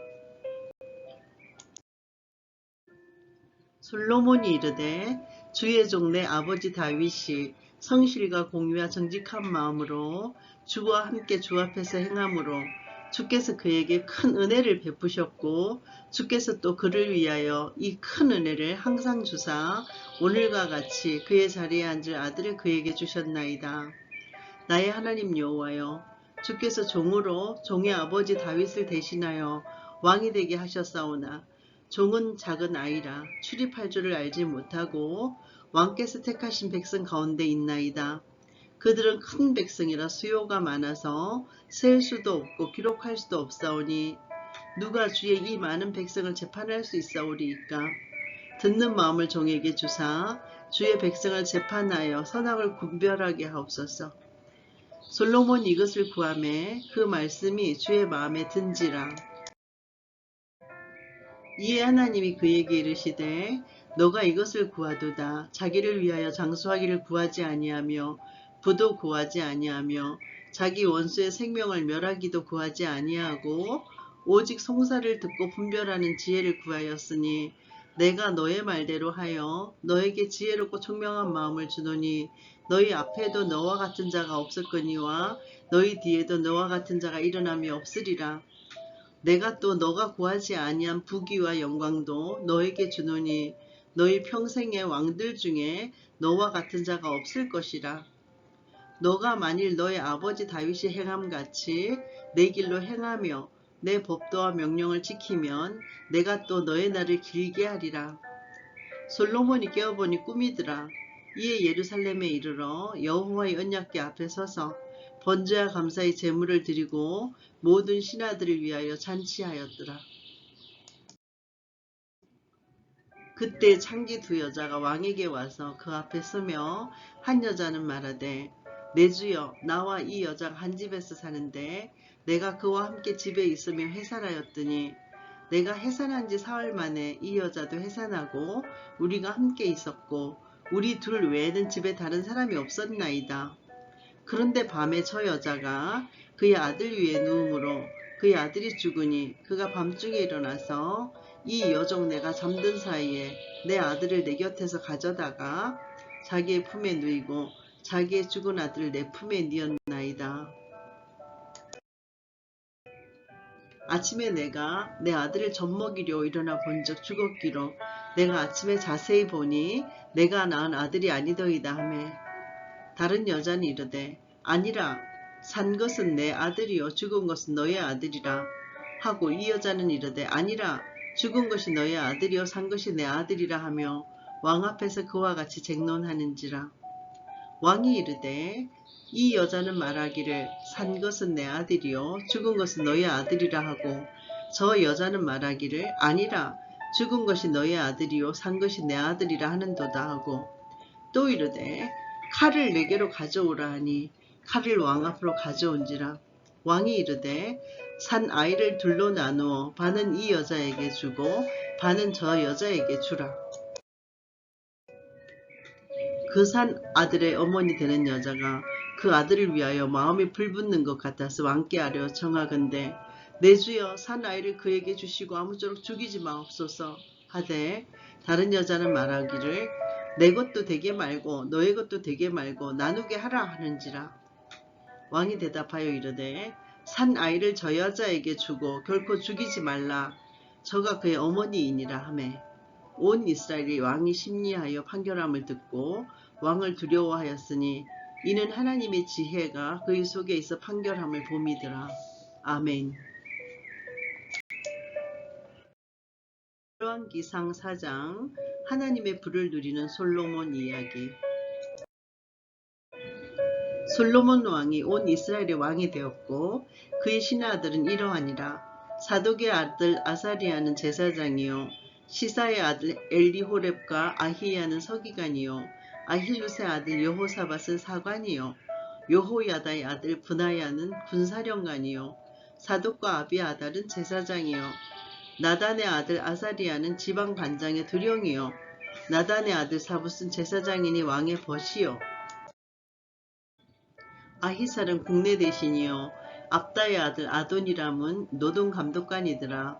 솔로몬이 이르되 주의 종 내 아버지 다윗이 성실과 공의와 정직한 마음으로 주와 함께 주 앞에서 행함으로 주께서 그에게 큰 은혜를 베푸셨고 주께서 또 그를 위하여 이 큰 은혜를 항상 주사 오늘과 같이 그의 자리에 앉을 아들을 그에게 주셨나이다. 나의 하나님 여호와여, 주께서 종으로 종의 아버지 다윗을 대신하여 왕이 되게 하셨사오나 종은 작은 아이라 출입할 줄을 알지 못하고 왕께서 택하신 백성 가운데 있나이다. 그들은 큰 백성이라 수요가 많아서 셀 수도 없고 기록할 수도 없사오니 누가 주의 이 많은 백성을 재판할 수 있사오리이까. 듣는 마음을 종에게 주사 주의 백성을 재판하여 선악을 분별하게 하옵소서. 솔로몬이 이것을 구하매 그 말씀이 주의 마음에 든지라. 이에 하나님이 그에게 이르시되 너가 이것을 구하도다. 자기를 위하여 장수하기를 구하지 아니하며 부도 구하지 아니하며 자기 원수의 생명을 멸하기도 구하지 아니하고 오직 송사를 듣고 분별하는 지혜를 구하였으니 내가 너의 말대로 하여 너에게 지혜롭고 총명한 마음을 주노니 너희 앞에도 너와 같은 자가 없었거니와 너희 뒤에도 너와 같은 자가 일어남이 없으리라. 내가 또 너가 구하지 아니한 부귀와 영광도 너에게 주노니 너희 평생의 왕들 중에 너와 같은 자가 없을 것이라. 너가 만일 너의 아버지 다윗이 행함같이 내 길로 행하며 내 법도와 명령을 지키면 내가 또 너의 날을 길게 하리라. 솔로몬이 깨어보니 꿈이더라. 이에 예루살렘에 이르러 여호와의 언약궤 앞에 서서 번제와 감사의 제물을 드리고 모든 신하들을 위하여 잔치하였더라. 그때 창기 두 여자가 왕에게 와서 그 앞에 서며 한 여자는 말하되 내 주여, 나와 이 여자가 한 집에서 사는데 내가 그와 함께 집에 있으며 해산하였더니 내가 해산한 지 사흘 만에 이 여자도 해산하고 우리가 함께 있었고 우리 둘 외에는 집에 다른 사람이 없었나이다. 그런데 밤에 저 여자가 그의 아들 위에 누우므로 그의 아들이 죽으니 그가 밤중에 일어나서 이 여종 내가 잠든 사이에 내 아들을 내 곁에서 가져다가 자기의 품에 누이고 자기의 죽은 아들을 내 품에 뉘었나이다. 아침에 내가 내 아들을 젖먹이려 일어나 본즉 죽었기로 내가 아침에 자세히 보니 내가 낳은 아들이 아니더이다 하매 다른 여자는 이르되 아니라 산 것은 내 아들이요 죽은 것은 너의 아들이라 하고 이 여자는 이르되 아니라 죽은 것이 너의 아들이요 산 것이 내 아들이라 하며 왕 앞에서 그와 같이 쟁론하는지라. 왕이 이르되 이 여자는 말하기를 산 것은 내 아들이요 죽은 것은 너의 아들이라 하고 저 여자는 말하기를 아니라 죽은 것이 너의 아들이요 산 것이 내 아들이라 하는도다 하고 또 이르되 칼을 내게로 가져오라 하니 칼을 왕 앞으로 가져온지라. 왕이 이르되 산 아이를 둘로 나누어 반은 이 여자에게 주고 반은 저 여자에게 주라. 그 산 아들의 어머니 되는 여자가 그 아들을 위하여 마음이 불붙는 것 같아서 왕께 아뢰어 청하건대 내 주여 산 아이를 그에게 주시고 아무쪼록 죽이지 마옵소서 하되 다른 여자는 말하기를 내 것도 되게 말고 너의 것도 되게 말고 나누게 하라 하는지라. 왕이 대답하여 이르되 산 아이를 저 여자에게 주고 결코 죽이지 말라. 저가 그의 어머니이니라 하매 온 이스라엘이 왕이 심리하여 판결함을 듣고 왕을 두려워하였으니 이는 하나님의 지혜가 그의 속에 있어 판결함을 봄이더라. 아멘. 열왕기상 4장 하나님의 불을 누리는 솔로몬 이야기. 솔로몬 왕이 온 이스라엘의 왕이 되었고 그의 신하들은 이러하니라. 사독의 아들 아사리아는 제사장이요 시사의 아들 엘리호렙과 아히야는 서기관이요 아힐루스의 아들 여호사밧은 사관이요 여호야다의 아들 브나야는 군사령관이요 사독과 아비아달은 제사장이요 나단의 아들 아사리아는 지방반장의 두령이요 나단의 아들 사붓은 제사장이니 왕의 벗이요 아히살은 국내 대신이요 압다의 아들 아도니람은 노동감독관이더라.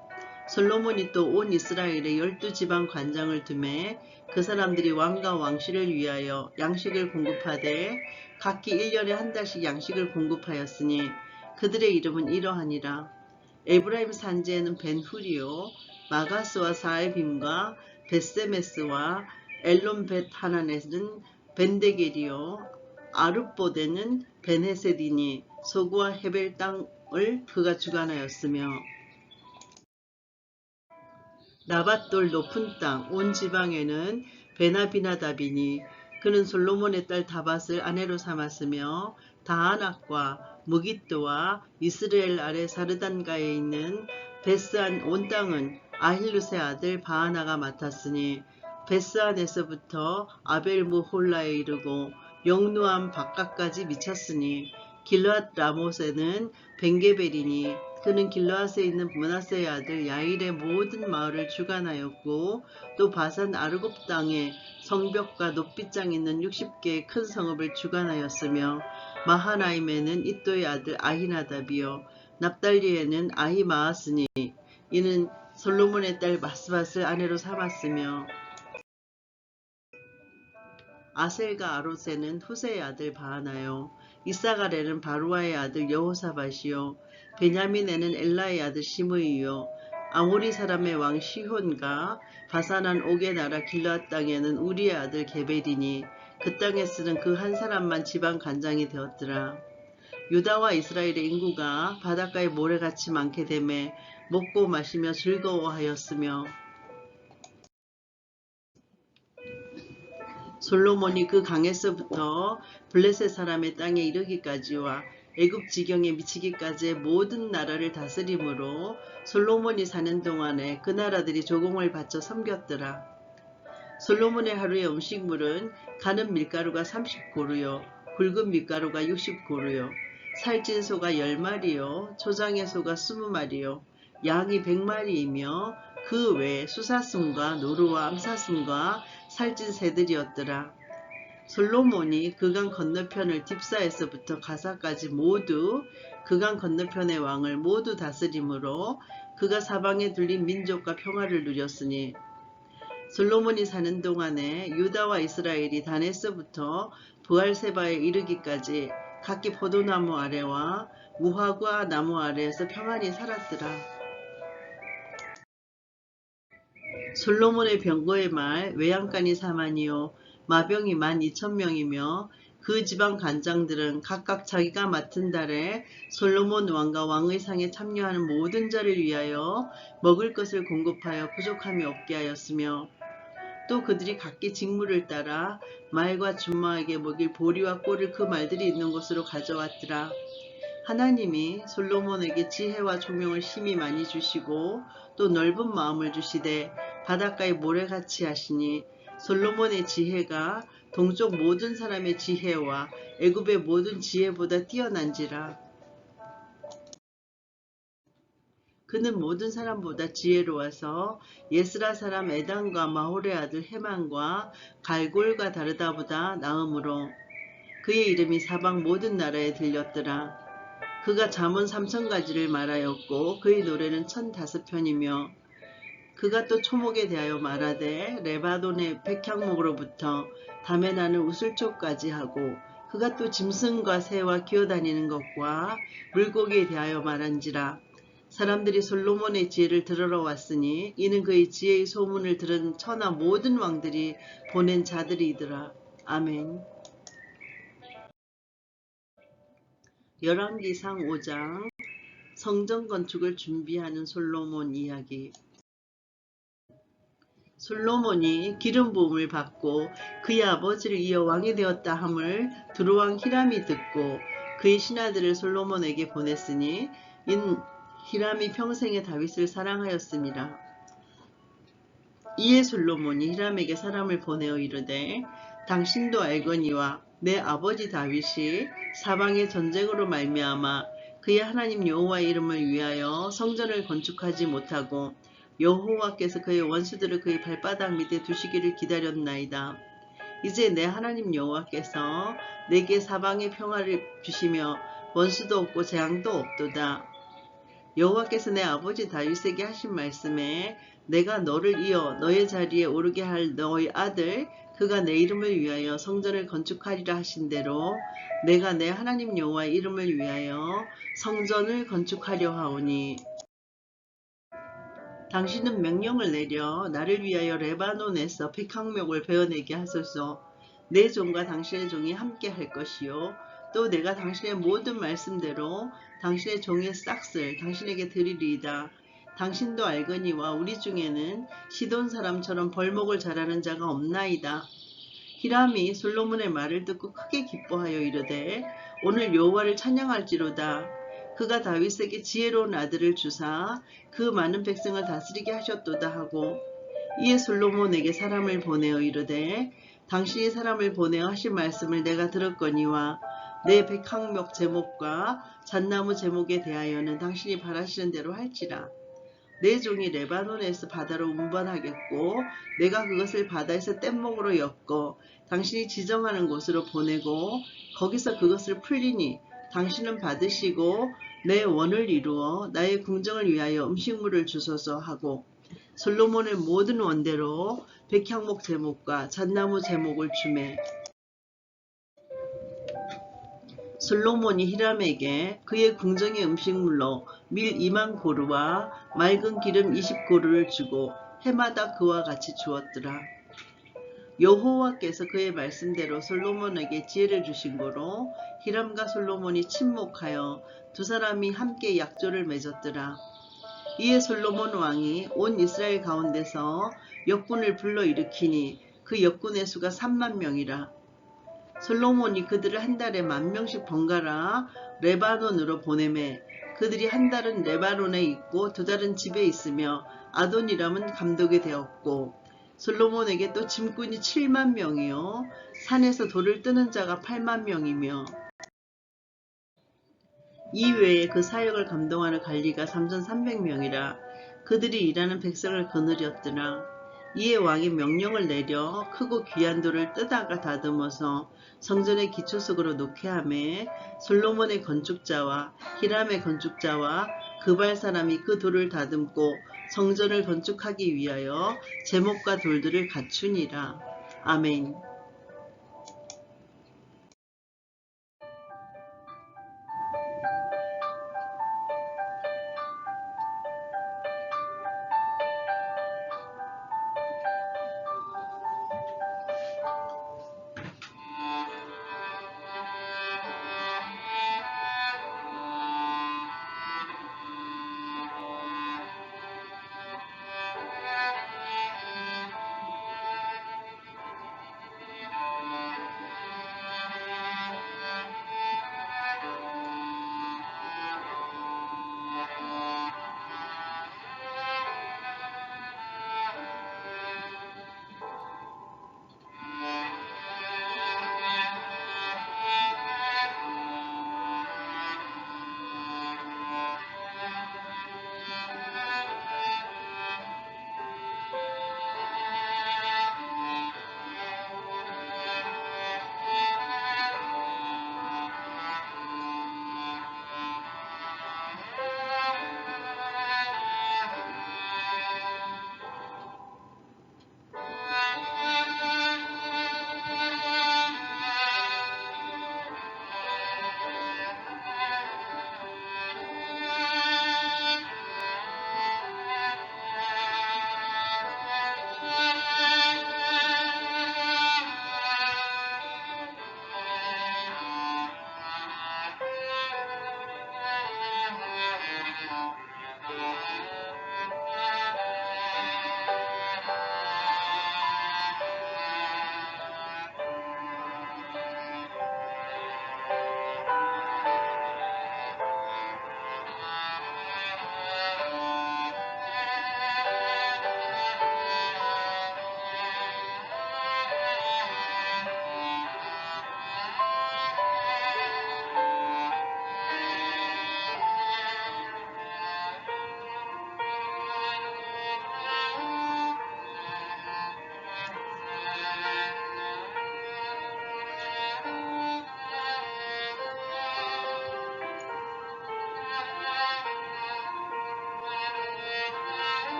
솔로몬이 또 온 이스라엘의 12지방 관장을 두매 그 사람들이 왕과 왕실을 위하여 양식을 공급하되 각기 1년에 한 달씩 양식을 공급하였으니 그들의 이름은 이러하니라. 에브라임 산지에는 벤후리요 마가스와 사알빔과 벳세메스와 엘론벳 하나넷은 벤데겔이요 아룹보데는 베네세디니 소구와 헤벨 땅을 그가 주관하였으며 나밧돌 높은 땅 온 지방에는 베나비나답이니 그는 솔로몬의 딸 다밧을 아내로 삼았으며 다하낙과 무깃도와 이스라엘 아래 사르단가에 있는 베스안 온 땅은 아힐루스의 아들 바하나가 맡았으니 베스안에서부터 아벨무홀라에 이르고 영루암 바깥까지 미쳤으니 길르앗 라못에는 벤게벨이니 그는 길르앗에 있는 므낫세의 아들 야일의 모든 마을을 주관하였고 또 바산 아르곱 땅에 성벽과 높이장 있는 60개의 큰 성읍을 주관하였으며 마하나임에는 이또의 아들 아히나답이요 납달리에는 아히마아스니 이는 솔로몬의 딸 마스밧을 아내로 삼았으며 아셀과 아로세는 후세의 아들 바하나요. 이사갈에는 바루아의 아들 여호사밧이요. 베냐민에는 엘라의 아들 시므이요. 아모리 사람의 왕 시혼과 바산한 옥의 나라 길르앗 땅에는 우리의 아들 게벨이니 그 땅에 쓰는 그 한 사람만 지방 관장이 되었더라. 유다와 이스라엘의 인구가 바닷가에 모래같이 많게 되매 먹고 마시며 즐거워하였으며 솔로몬이 그 강에서부터 블레셋 사람의 땅에 이르기까지와 애굽 지경에 미치기까지의 모든 나라를 다스림으로 솔로몬이 사는 동안에 그 나라들이 조공을 바쳐 섬겼더라. 솔로몬의 하루의 음식물은 가는 밀가루가 30고루요 굵은 밀가루가 60고루요 살찐 소가 10마리요 초장의 소가 20마리요 양이 100마리이며 그 외에 수사슴과 노루와 암사슴과 살찐 새들이었더라. 솔로몬이 그강 건너편을 딥사에서부터 가사까지 모두 그강 건너편의 왕을 모두 다스림으로 그가 사방에 둘린 민족과 평화를 누렸으니 솔로몬이 사는 동안에 유다와 이스라엘이 단에서부터 브알세바에 이르기까지 각기 포도나무 아래와 무화과 나무 아래에서 평안히 살았더라. 솔로몬의 병거의 말 외양간이 4만이요 마병이 12,000명이며 그 지방 관장들은 각각 자기가 맡은 달에 솔로몬 왕과 왕의 상에 참여하는 모든 자를 위하여 먹을 것을 공급하여 부족함이 없게 하였으며 또 그들이 각기 직무를 따라 말과 준마에게 먹일 보리와 꼴을 그 말들이 있는 곳으로 가져왔더라. 하나님이 솔로몬에게 지혜와 총명을 심히 많이 주시고 또 넓은 마음을 주시되 바닷가에 모래같이 하시니 솔로몬의 지혜가 동쪽 모든 사람의 지혜와 애굽의 모든 지혜보다 뛰어난지라. 그는 모든 사람보다 지혜로워서 예스라 사람 에단과 마홀의 아들 헤만과 갈골과 다르다보다 나음으로 그의 이름이 사방 모든 나라에 들렸더라. 그가 잠언 3000가지를 말하였고 그의 노래는 1005편이며 그가 또 초목에 대하여 말하되 레바논의 백향목으로부터 담에 나는 우슬초까지 하고 그가 또 짐승과 새와 기어다니는 것과 물고기에 대하여 말한지라. 사람들이 솔로몬의 지혜를 들으러 왔으니 이는 그의 지혜의 소문을 들은 천하 모든 왕들이 보낸 자들이더라. 아멘. 열왕기상 5장 성전 건축을 준비하는 솔로몬 이야기. 솔로몬이 기름 부음을 받고 그의 아버지를 이어 왕이 되었다 함을 두루왕 히람이 듣고 그의 신하들을 솔로몬에게 보냈으니 인 히람이 평생에 다윗을 사랑하였습니다. 이에 솔로몬이 히람에게 사람을 보내어 이르되 당신도 알거니와 내 아버지 다윗이 사방의 전쟁으로 말미암아 그의 하나님 여호와의 이름을 위하여 성전을 건축하지 못하고 여호와께서 그의 원수들을 그의 발바닥 밑에 두시기를 기다렸나이다. 이제 내 하나님 여호와께서 내게 사방의 평화를 주시며 원수도 없고 재앙도 없도다. 여호와께서 내 아버지 다윗에게 하신 말씀에 내가 너를 이어 너의 자리에 오르게 할 너의 아들 그가 내 이름을 위하여 성전을 건축하리라 하신 대로 내가 내 하나님 여호와의 이름을 위하여 성전을 건축하려 하오니 당신은 명령을 내려 나를 위하여 레바논에서 백향목을 베어내게 하소서. 내 종과 당신의 종이 함께 할 것이요 또 내가 당신의 모든 말씀대로 당신의 종의 싹을 당신에게 드리리이다. 당신도 알거니와 우리 중에는 시돈 사람처럼 벌목을 잘하는 자가 없나이다. 히람이 솔로몬의 말을 듣고 크게 기뻐하여 이르되 오늘 여호와를 찬양할지로다. 그가 다윗에게 지혜로운 아들을 주사 그 많은 백성을 다스리게 하셨도다 하고 이에 솔로몬에게 사람을 보내어 이르되 당신이 사람을 보내어 하신 말씀을 내가 들었거니와 내 백향목 제목과 잣나무 제목에 대하여는 당신이 바라시는 대로 할지라. 내 종이 레바논에서 바다로 운반하겠고 내가 그것을 바다에서 뗏목으로 엮어 당신이 지정하는 곳으로 보내고 거기서 그것을 풀리니 당신은 받으시고 내 원을 이루어 나의 궁정을 위하여 음식물을 주소서 하고 솔로몬의 모든 원대로 백향목 제목과 잣나무 제목을 주매 솔로몬이 히람에게 그의 궁정의 음식물로 밀 2만 고루와 맑은 기름 20고루를 주고 해마다 그와 같이 주었더라. 여호와께서 그의 말씀대로 솔로몬에게 지혜를 주신 거로 히람과 솔로몬이 친목하여 두 사람이 함께 약조를 맺었더라. 이에 솔로몬 왕이 온 이스라엘 가운데서 역군을 불러일으키니 그 역군의 수가 3만 명이라. 솔로몬이 그들을 한 달에 10,000명씩 번갈아 레바논으로 보내매 그들이 한 달은 레바논에 있고 두 달은 집에 있으며 아도니람은 감독이 되었고 솔로몬에게 또 짐꾼이 7만 명이요 산에서 돌을 뜨는 자가 8만 명이며 이외에 그 사역을 감동하는 관리가 3,300명이라 그들이 일하는 백성을 거느렸더라. 이에 왕이 명령을 내려 크고 귀한 돌을 뜨다가 다듬어서 성전의 기초석으로 놓게 하매 솔로몬의 건축자와 히람의 건축자와 그발 사람이 그 돌을 다듬고 성전을 건축하기 위하여 제목과 돌들을 갖추니라. 아멘.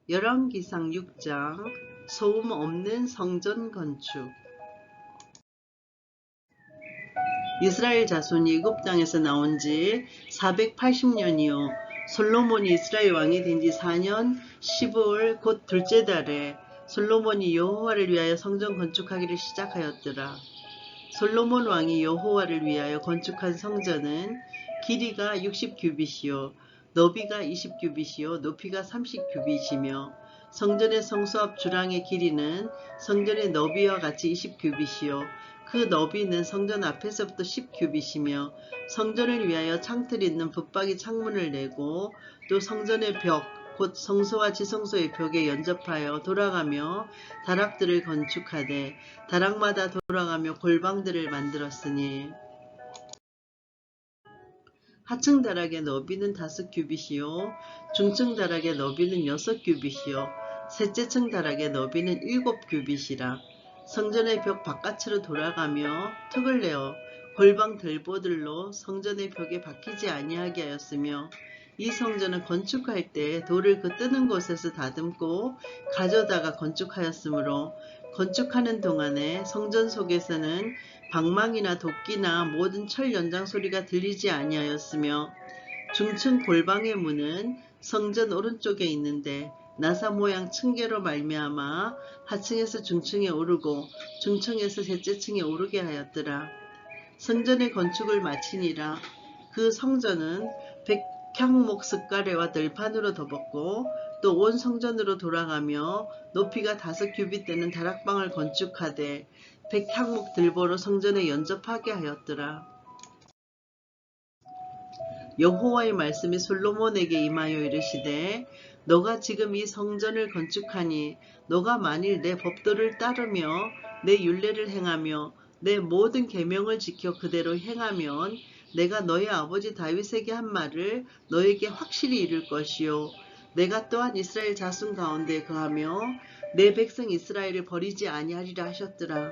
열왕기상 6장 소음 없는 성전 건축. 이스라엘 자손이 애굽 땅에서 나온 지 480년이요. 솔로몬이 이스라엘 왕이 된 지 4년 15월 곧 둘째 달에 솔로몬이 여호와를 위하여 성전 건축하기를 시작하였더라. 솔로몬 왕이 여호와를 위하여 건축한 성전은 길이가 60규빗이요 너비가 20규빗이요 높이가 30규빗이며 성전의 성소 앞 주랑의 길이는 성전의 너비와 같이 20규빗이요 그 너비는 성전 앞에서부터 10규빗이며 성전을 위하여 창틀 있는 붙박이 창문을 내고 또 성전의 벽 곧 성소와 지성소의 벽에 연접하여 돌아가며 다락들을 건축하되 다락마다 돌아가며 골방들을 만들었으니 하층 다락의 너비는 5규빗이요 중층 다락의 너비는 6규빗이요 셋째 층 다락의 너비는 7규빗이라. 성전의 벽 바깥으로 돌아가며 턱을 내어 골방 들보들로 성전의 벽에 박히지 아니하게 하였으며 이 성전은 건축할 때 돌을 그 뜨는 곳에서 다듬고 가져다가 건축하였으므로 건축하는 동안에 성전 속에서는 방망이나 도끼나 모든 철 연장 소리가 들리지 아니하였으며 중층 골방의 문은 성전 오른쪽에 있는데 나사 모양 층계로 말미암아 하층에서 중층에 오르고 중층에서 셋째 층에 오르게 하였더라. 성전의 건축을 마치니라. 그 성전은 백향목 슥가래와 들판으로 덮었고 또 온 성전으로 돌아가며 높이가 5규빗 되는 다락방을 건축하되 백향목 들보로 성전에 연접하게 하였더라. 여호와의 말씀이 솔로몬에게 임하여 이르시되 너가 지금 이 성전을 건축하니 너가 만일 내 법도를 따르며 내 율례를 행하며 내 모든 계명을 지켜 그대로 행하면 내가 너의 아버지 다윗에게 한 말을 너에게 확실히 이룰 것이요 내가 또한 이스라엘 자손 가운데 거하며 내 백성 이스라엘을 버리지 아니하리라 하셨더라.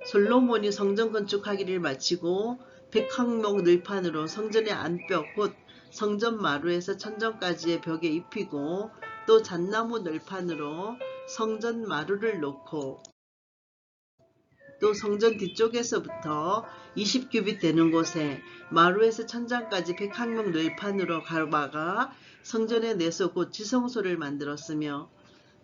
솔로몬이 성전 건축하기를 마치고 백항목 늘판으로 성전의 안벽 곧 성전 마루에서 천정까지의 벽에 입히고 또 잣나무 늘판으로 성전 마루를 놓고 또 성전 뒤쪽에서부터 20규빗 되는 곳에 마루에서 천장까지 백항목 늘판으로 가로막아 성전의 내소 곧 지성소를 만들었으며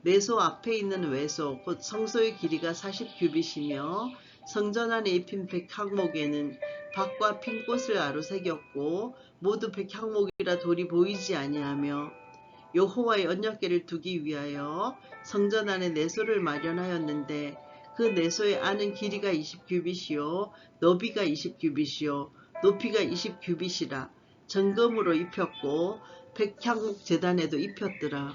내소 앞에 있는 외소 곧 성소의 길이가 40규빗이며 성전 안에 입힌 백항목에는 박과 핀 꽃을 아로새겼고 모두 백향목이라 돌이 보이지 아니하며 여호와의 언약궤를 두기 위하여 성전 안에 내소를 마련하였는데 그 내소의 안은 길이가 20규빗이요 너비가 20규빗이요 높이가 20규빗이라. 정금으로 입혔고 백향목 제단에도 입혔더라.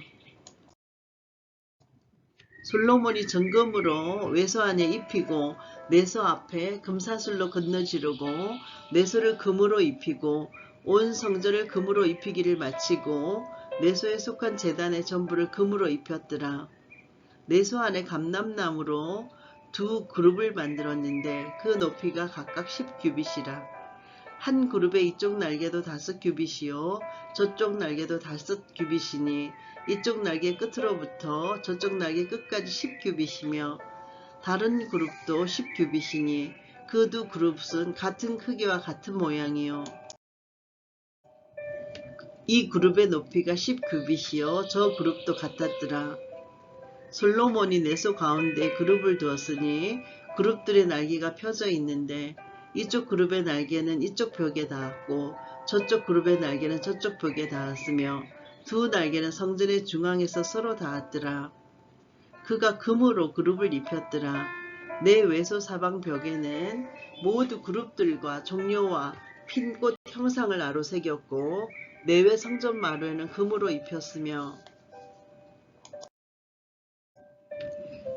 솔로몬이 정금으로 외소 안에 입히고 내소 앞에 금사슬로 건너지르고 내소를 금으로 입히고 온 성전을 금으로 입히기를 마치고 내소에 속한 제단의 전부를 금으로 입혔더라. 내소 안에 감람나무로 두 그룹을 만들었는데 그 높이가 각각 10규빗이라. 한 그룹의 이쪽 날개도 5규빗이요 저쪽 날개도 5규빗이니 이쪽 날개 끝으로부터 저쪽 날개 끝까지 10규빗이며 다른 그룹도 10규빗이니 그 두 그룹은 같은 크기와 같은 모양이요 이 그룹의 높이가 10규빗이요 저 그룹도 같았더라. 솔로몬이 내소 가운데 그룹을 두었으니 그룹들의 날개가 펴져 있는데 이쪽 그룹의 날개는 이쪽 벽에 닿았고 저쪽 그룹의 날개는 저쪽 벽에 닿았으며 두 날개는 성전의 중앙에서 서로 닿았더라. 그가 금으로 그룹을 입혔더라. 내 외소 사방 벽에는 모두 그룹들과 종려와 핀 꽃 형상을 아로새겼고 내외 성전 마루에는 금으로 입혔으며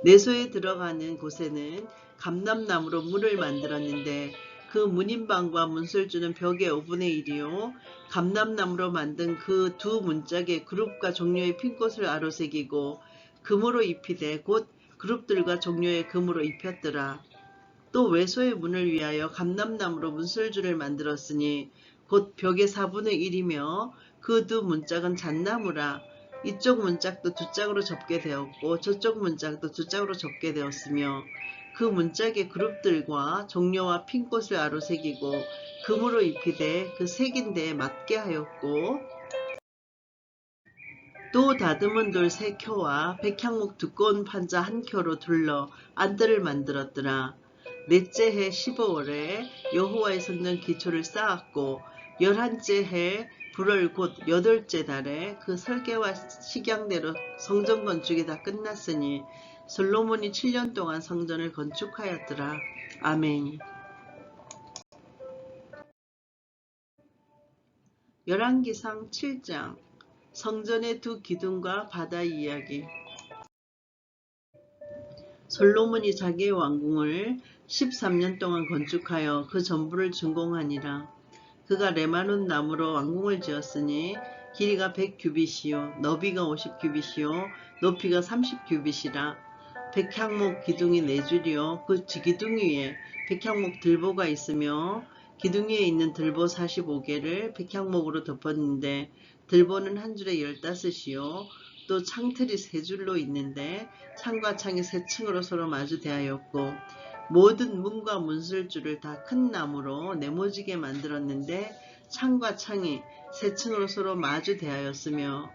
내소에 들어가는 곳에는 감람나무로 문을 만들었는데 그 문인방과 문설주는 벽의 5분의 1이요 감람나무로 만든 그 두 문짝에 그룹과 종려의 핀꽃을 아로새기고 금으로 입히되 곧 그룹들과 종려의 금으로 입혔더라. 또 외소의 문을 위하여 감람나무로 문설주를 만들었으니 곧 벽의 4분의 1이며 그 두 문짝은 잣나무라. 이쪽 문짝도 두 짝으로 접게 되었고 저쪽 문짝도 두 짝으로 접게 되었으며 그 문짝의 그룹들과 종려와 핀꽃을 아로새기고 금으로 입히되 그 색인 데에 맞게 하였고, 또 다듬은 돌 3켜와 백향목 두꺼운 판자 1켜로 둘러 안뜰을 만들었더라. 넷째 해 15월에 여호와의 성전 기초를 쌓았고 11째 해 불월 곧 8째 달에 그 설계와 식양대로 성전 건축이 다 끝났으니 솔로몬이 7년 동안 성전을 건축하였더라. 아멘. 열왕기상 7장 성전의 두 기둥과 바다 이야기. 솔로몬이 자기의 왕궁을 13년 동안 건축하여 그 전부를 준공하니라. 그가 레마논 나무로 왕궁을 지었으니 길이가 100규빗이요 너비가 50규빗이요 높이가 30규빗이라. 백향목 기둥이 4줄이요 그 기둥 위에 백향목 들보가 있으며 기둥 위에 있는 들보 45개를 백향목으로 덮었는데 들보는 한 줄에 15이요 또 창틀이 3줄로 있는데 창과 창이 3층으로 서로 마주 대하였고 모든 문과 문술줄을 다 큰 나무로 네모지게 만들었는데 창과 창이 3층으로 서로 마주 대하였으며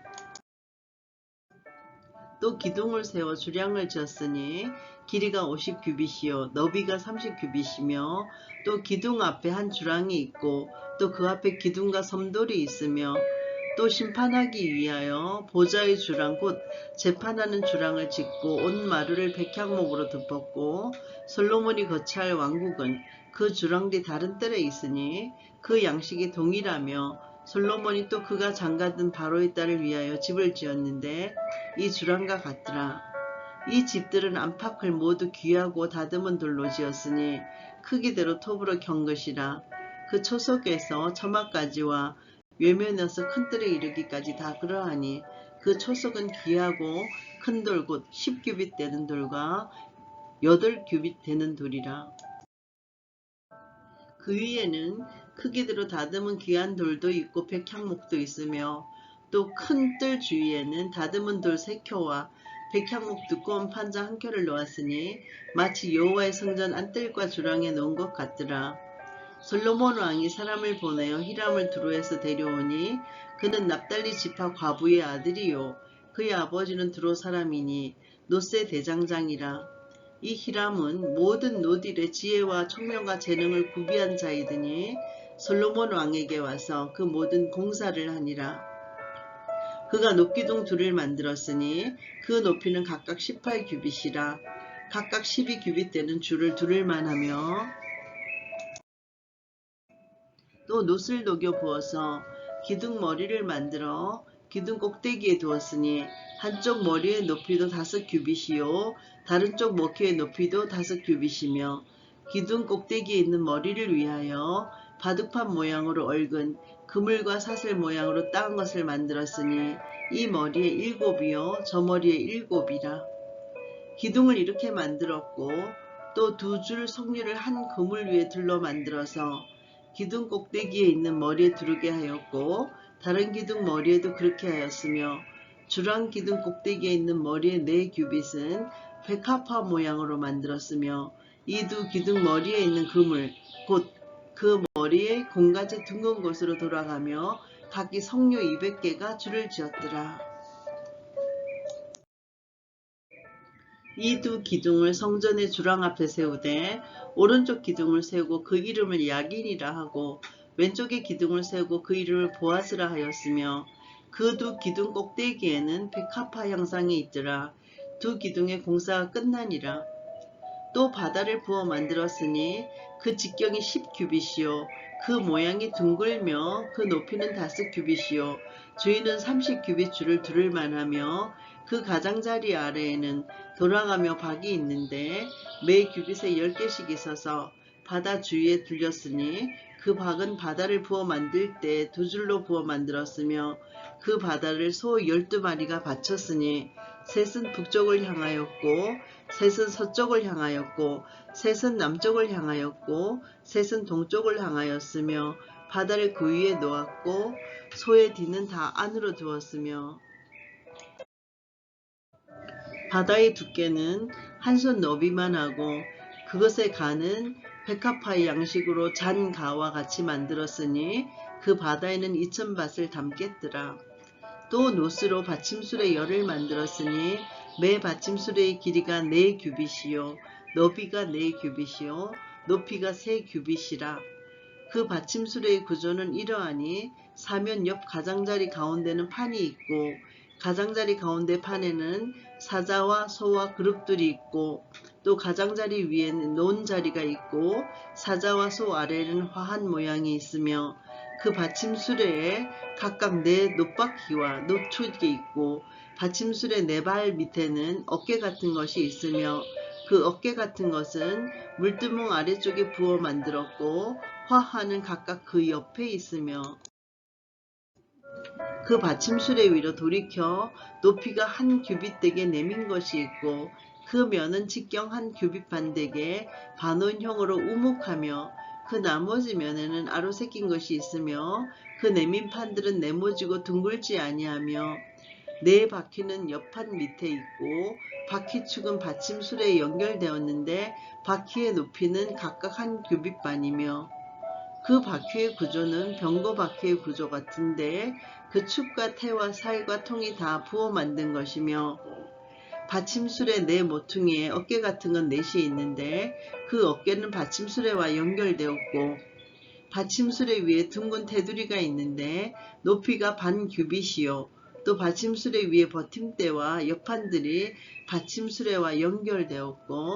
또 기둥을 세워 주량을 지었으니 길이가 50규빗이요 너비가 30규빗이며 또 기둥 앞에 한 주랑이 있고 또 그 앞에 기둥과 섬돌이 있으며 또 심판하기 위하여 보좌의 주랑 곧 재판하는 주랑을 짓고 온 마루를 백향목으로 덮었고 솔로몬이 거처할 왕국은 그 주랑들이 다른 뜰에 있으니 그 양식이 동일하며 솔로몬이 또 그가 장가든 바로의 딸을 위하여 집을 지었는데 이 주랑과 같더라. 이 집들은 안팎을 모두 귀하고 다듬은 돌로 지었으니 크기대로 톱으로 경 것이라. 그 초석에서 처마까지와 외면에서 큰 뜰에 이르기까지 다 그러하니 그 초석은 귀하고 큰 돌 곧 10규빗 되는 돌과 8규빗 되는 돌이라. 그 위에는 크기대로 다듬은 귀한 돌도 있고 백향목도 있으며 또 큰 뜰 주위에는 다듬은 돌 3켜와 백향목 두꺼운 판자 1켜를 놓았으니 마치 여호와의 성전 안뜰과 주랑에 놓은 것 같더라. 솔로몬 왕이 사람을 보내어 히람을 두로에서 데려오니 그는 납달리 지파 과부의 아들이요 그의 아버지는 두로 사람이니 노세 대장장이라. 이 히람은 모든 노딜의 지혜와 총명과 재능을 구비한 자이더니 솔로몬 왕에게 와서 그 모든 공사를 하니라. 그가 높기둥 둘을 만들었으니 그 높이는 각각 18규빗이라. 각각 12규빗 되는 줄을 두를만 하며 또 놋을 녹여 부어서 기둥 머리를 만들어 기둥 꼭대기에 두었으니 한쪽 머리의 높이도 5규빗이요 다른 쪽 머리의 높이도 5규빗이며 기둥 꼭대기에 있는 머리를 위하여 바둑판 모양으로 얽은 그물과 사슬 모양으로 따은 것을 만들었으니 이 머리에 7이요 저 머리에 7이라. 기둥을 이렇게 만들었고 또 2줄 석류를 한 그물 위에 둘러 만들어서 기둥 꼭대기에 있는 머리에 두르게 하였고 다른 기둥 머리에도 그렇게 하였으며 주랑 기둥 꼭대기에 있는 머리의 4규빗은 백합화 모양으로 만들었으며 이 두 기둥 머리에 있는 그물 곧 그 머리의 공가지 둥근 곳으로 돌아가며 각기 석류 200개가 줄을 지었더라. 이 두 기둥을 성전의 주랑 앞에 세우되 오른쪽 기둥을 세우고 그 이름을 야긴이라 하고 왼쪽의 기둥을 세우고 그 이름을 보아스라 하였으며 그 두 기둥 꼭대기에는 백합화 형상이 있더라. 두 기둥의 공사가 끝나니라. 또 바다를 부어 만들었으니 그 직경이 10규빗이요 그 모양이 둥글며 그 높이는 5규빗이요 주위는 30규빗 줄을 두를 만하며 그 가장자리 아래에는 돌아가며 박이 있는데 매 규빗에 10개씩 있어서 바다 주위에 둘렸으니 그 박은 바다를 부어 만들 때 2줄로 부어 만들었으며 그 바다를 소 12마리가 바쳤으니 셋은 북쪽을 향하였고 셋은 서쪽을 향하였고 셋은 남쪽을 향하였고 셋은 동쪽을 향하였으며 바다를 그 위에 놓았고 소의 뒤는 다 안으로 두었으며 바다의 두께는 한 손 너비만 하고 그것의 간은 백합화의 양식으로 잔 가와 같이 만들었으니 그 바다에는 2000밭을 담겠더라. 또 노스로 받침술의 열을 만들었으니 매 받침술의 길이가 4규빗이요 너비가 4규빗이요 높이가 3규빗이라. 그 받침술의 구조는 이러하니 사면 옆 가장자리 가운데는 판이 있고 가장자리 가운데 판에는 사자와 소와 그룹들이 있고 또 가장자리 위에는 논자리가 있고 사자와 소 아래에는 화한 모양이 있으며 그 받침수레에 각각 4 놋바퀴와 놋축이 있고 받침수레 4발 밑에는 어깨 같은 것이 있으며 그 어깨 같은 것은 물두멍 아래쪽에 부어 만들었고 화하는 각각 그 옆에 있으며 그 받침술의 위로 돌이켜 높이가 1규빗되게 내민 것이 있고 그 면은 직경 1규빗반 되게 반원형으로 우묵하며 그 나머지 면에는 아로 새긴 것이 있으며 그 내민 판들은 네모지고 둥글지 아니하며 4바퀴는 옆판 밑에 있고 바퀴축은 받침술에 연결되었는데 바퀴의 높이는 각각 1규빗반이며 그 바퀴의 구조는 병거 바퀴의 구조 같은데 그 축과 태와 살과 통이 다 부어 만든 것이며 받침술의 4 모퉁이에 어깨 같은 건 4이 있는데 그 어깨는 받침술에와 연결되었고 받침술의 위에 둥근 테두리가 있는데 높이가 반 규빗이요 또 받침술의 위에 버팀대와 옆판들이 받침술에와 연결되었고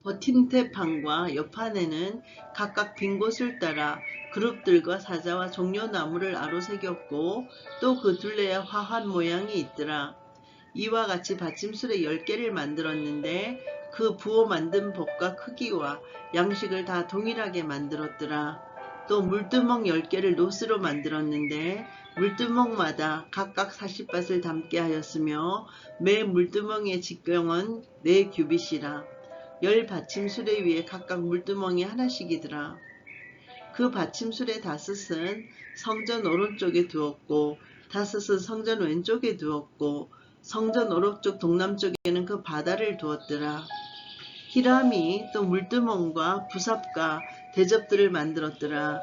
버팀대판과 옆판에는 각각 빈 곳을 따라 그룹들과 사자와 종려나무를 아로새겼고 또 그 둘레에 화한 모양이 있더라. 이와 같이 받침술에 10개를 만들었는데 그 부어 만든 법과 크기와 양식을 다 동일하게 만들었더라. 또 물두멍 10개를 노스로 만들었는데 물두멍마다 각각 40밭을 담게 하였으며 매 물두멍의 직경은 4규빗이라. 10 받침술에 위에 각각 물두멍이 하나씩이더라. 그 받침술의 5은 성전 오른쪽에 두었고 5은 성전 왼쪽에 두었고 성전 오른쪽 동남쪽에는 그 바다를 두었더라. 히람이 또 물두멍과 부삽과 대접들을 만들었더라.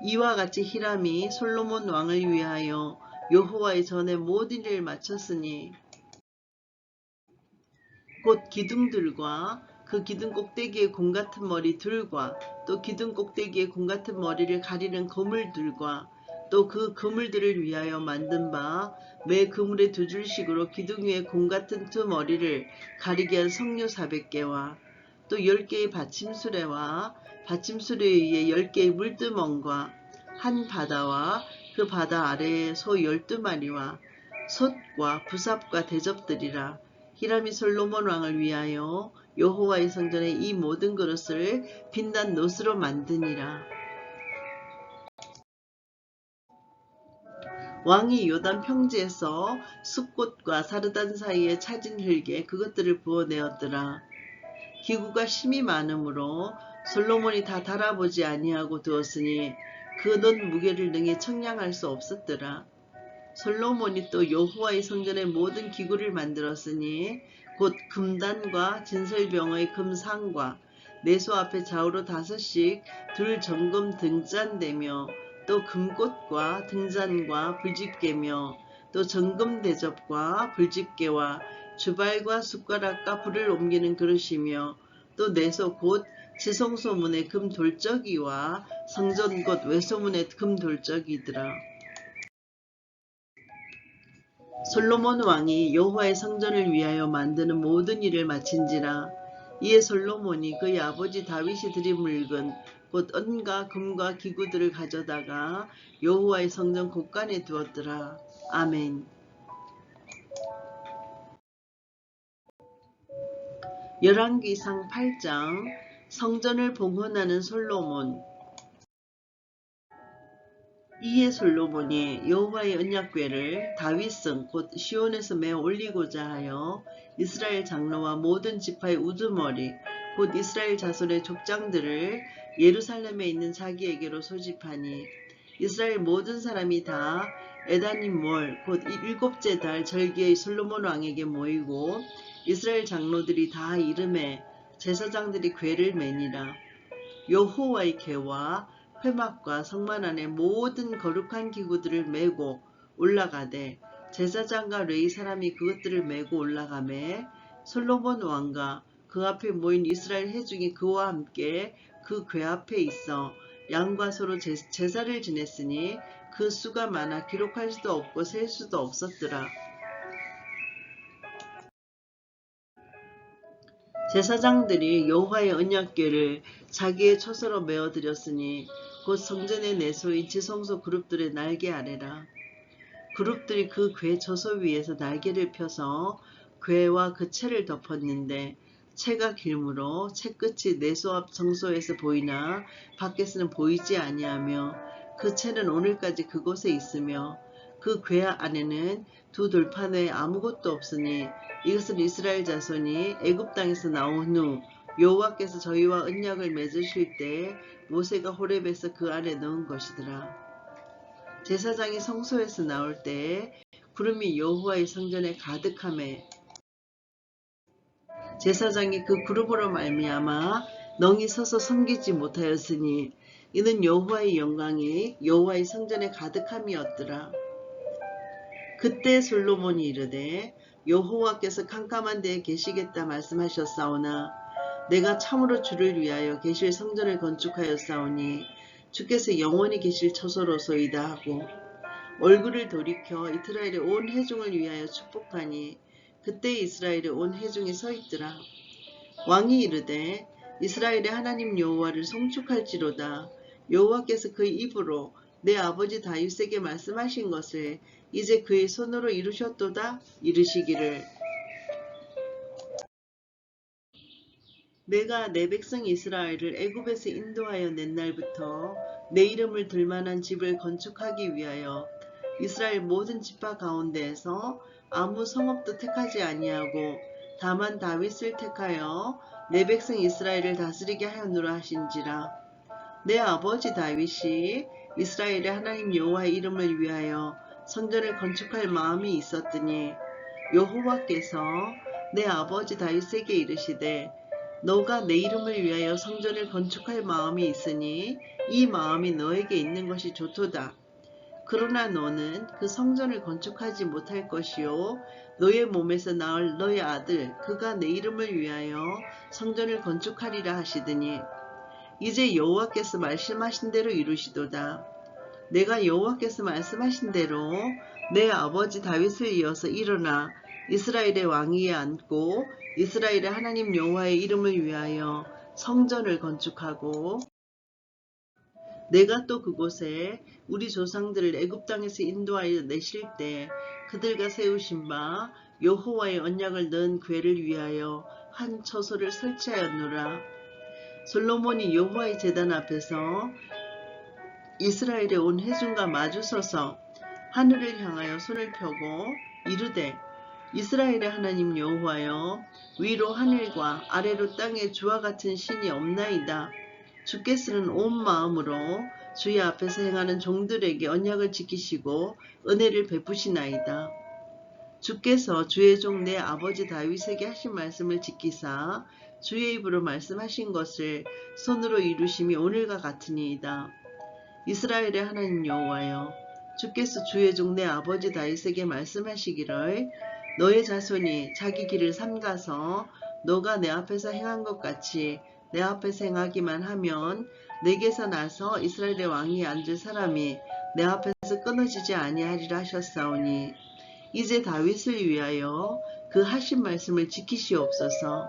이와 같이 히람이 솔로몬 왕을 위하여 여호와의 전에 모든 일을 마쳤으니 곧 기둥들과 그 기둥 꼭대기의 공 같은 머리 둘과 또 기둥 꼭대기의 공 같은 머리를 가리는 그물들과 또 그 그물들을 위하여 만든 바 매 그물의 2줄씩으로 기둥 위에 공 같은 2 머리를 가리게 한 석류 400개와 또 10개의 받침수레와 받침수레 위에 10개의 물두멍과 한 바다와 그 바다 아래에 소 12마리와 솥과 부삽과 대접들이라. 히람이 솔로몬 왕을 위하여 여호와의 성전에 이 모든 그릇을 빛난 노스로 만드니라. 왕이 요단 평지에서 숲꽃과 사르단 사이에 차진 흙에 그것들을 부어내었더라. 기구가 심이 많으므로 솔로몬이 다 달아보지 아니하고 두었으니 그 놋 무게를 능히 청량할 수 없었더라. 솔로몬이 또 여호와의 성전의 모든 기구를 만들었으니 곧 금단과 진설병의 금상과 내소 앞에 좌우로 5씩 둘 정금 등잔대며 또 금꽃과 등잔과 불집게며 또 정금 대접과 불집게와 주발과 숟가락과 불을 옮기는 그릇이며 또 내소 곧 지성소문의 금 돌적이와 성전 곧 외소문의 금 돌적이더라. 솔로몬 왕이 여호와의 성전을 위하여 만드는 모든 일을 마친지라. 이에 솔로몬이 그의 아버지 다윗이 들인 물건 곧 은과 금과 기구들을 가져다가 여호와의 성전 곳간에 두었더라. 아멘. 열왕기상 8장 성전을 봉헌하는 솔로몬. 이에 솔로몬이 여호와의 언약궤를 다윗성 곧 시온에서 메어 올리고자 하여 이스라엘 장로와 모든 지파의 우두머리 곧 이스라엘 자손의 족장들을 예루살렘에 있는 자기에게로 소집하니 이스라엘 모든 사람이 다 에다님 월 곧 7째 달 절기의 솔로몬 왕에게 모이고 이스라엘 장로들이 다 이름에 제사장들이 궤를 매니라. 여호와의 궤와 회막과 성만 안에 모든 거룩한 기구들을 메고 올라가되 제사장과 레위 사람이 그것들을 메고 올라가매 솔로몬 왕과 그 앞에 모인 이스라엘 회중이 그와 함께 그 궤 앞에 있어 양과 소로 제사를 지냈으니 그 수가 많아 기록할 수도 없고 셀 수도 없었더라. 제사장들이 여호와의 언약궤를 자기의 처소로 메어드렸으니 곧 성전의 내소인 지성소 그룹들의 날개 아래라. 그룹들이 그 궤 처소 위에서 날개를 펴서 궤와 그 채를 덮었는데 채가 길므로 채 끝이 내소 앞 성소에서 보이나 밖에서는 보이지 아니하며 그 채는 오늘까지 그곳에 있으며 그 궤 안에는 두 돌판 외에 아무것도 없으니 이것은 이스라엘 자손이 애굽 땅에서 나온 후 여호와께서 저희와 언약을 맺으실 때 모세가 호렙에서 그 안에 넣은 것이더라. 제사장이 성소에서 나올 때에 구름이 여호와의 성전에 가득하매 제사장이 그 구름으로 말미암아 넝이 서서 섬기지 못하였으니 이는 여호와의 영광이 여호와의 성전에 가득함이었더라. 그때 솔로몬이 이르되 여호와께서 캄캄한 데에 계시겠다 말씀하셨사오나 내가 참으로 주를 위하여 계실 성전을 건축하였사오니 주께서 영원히 계실 처소로소이다 하고 얼굴을 돌이켜 이스라엘의 온 회중을 위하여 축복하니 그때 이스라엘의 온 회중이 서 있더라. 왕이 이르되 이스라엘의 하나님 여호와를 송축할지로다. 여호와께서 그의 입으로 내 아버지 다윗에게 말씀하신 것을 이제 그의 손으로 이루셨도다. 이르시기를 내가 내 백성 이스라엘을 애굽에서 인도하여 낸 날부터 내 이름을 들만한 집을 건축하기 위하여 이스라엘 모든 지파 가운데에서 아무 성읍도 택하지 아니하고 다만 다윗을 택하여 내 백성 이스라엘을 다스리게 하였노라 하신지라. 내 아버지 다윗이 이스라엘의 하나님 여호와의 이름을 위하여 성전을 건축할 마음이 있었더니 여호와께서 내 아버지 다윗에게 이르시되 너가 내 이름을 위하여 성전을 건축할 마음이 있으니 이 마음이 너에게 있는 것이 좋도다. 그러나 너는 그 성전을 건축하지 못할 것이요 너의 몸에서 나을 너의 아들 그가 내 이름을 위하여 성전을 건축하리라 하시더니 이제 여호와께서 말씀하신 대로 이루시도다. 내가 여호와께서 말씀하신 대로 내 아버지 다윗을 이어서 일어나 이스라엘의 왕위에 앉고 이스라엘의 하나님 여호와의 이름을 위하여 성전을 건축하고 내가 또 그곳에 우리 조상들을 애굽 땅에서 인도하여 내실 때 그들과 세우신 바 여호와의 언약을 넣은 궤를 위하여 한 처소를 설치하였노라. 솔로몬이 여호와의 제단 앞에서 이스라엘의 온 회중과 마주서서 하늘을 향하여 손을 펴고 이르되 이스라엘의 하나님 여호와여 위로 하늘과 아래로 땅에 주와 같은 신이 없나이다. 주께서는 온 마음으로 주의 앞에서 행하는 종들에게 언약을 지키시고 은혜를 베푸시나이다. 주께서 주의 종 내 아버지 다윗에게 하신 말씀을 지키사 주의 입으로 말씀하신 것을 손으로 이루심이 오늘과 같으니이다. 이스라엘의 하나님 여호와여 주께서 주의 종 내 아버지 다윗에게 말씀하시기를 너의 자손이 자기 길을 삼가서 너가 내 앞에서 행한 것 같이 내 앞에서 행하기만 하면 내게서 나서 이스라엘의 왕위에 앉을 사람이 내 앞에서 끊어지지 아니하리라 하셨사오니 이제 다윗을 위하여 그 하신 말씀을 지키시옵소서.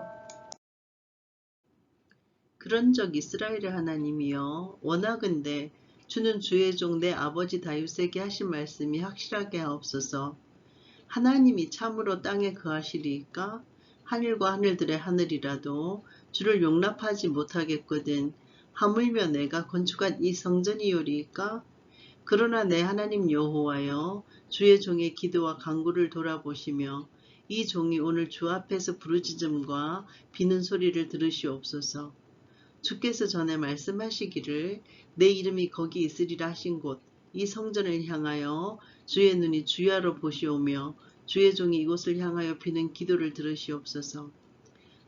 그런즉 이스라엘의 하나님이여 원하건대 주는 주의 종 내 아버지 다윗에게 하신 말씀이 확실하게 하옵소서. 하나님이 참으로 땅에 거하시리이까? 하늘과 하늘들의 하늘이라도 주를 용납하지 못하겠거든 하물며 내가 건축한 이 성전이오리이까? 그러나 내 하나님 여호와여 주의 종의 기도와 간구를 돌아보시며 이 종이 오늘 주 앞에서 부르짖음과 비는 소리를 들으시옵소서. 주께서 전에 말씀하시기를 내 이름이 거기 있으리라 하신 곳 이 성전을 향하여 주의 눈이 주야로 보시오며 주의 종이 이곳을 향하여 비는 기도를 들으시옵소서.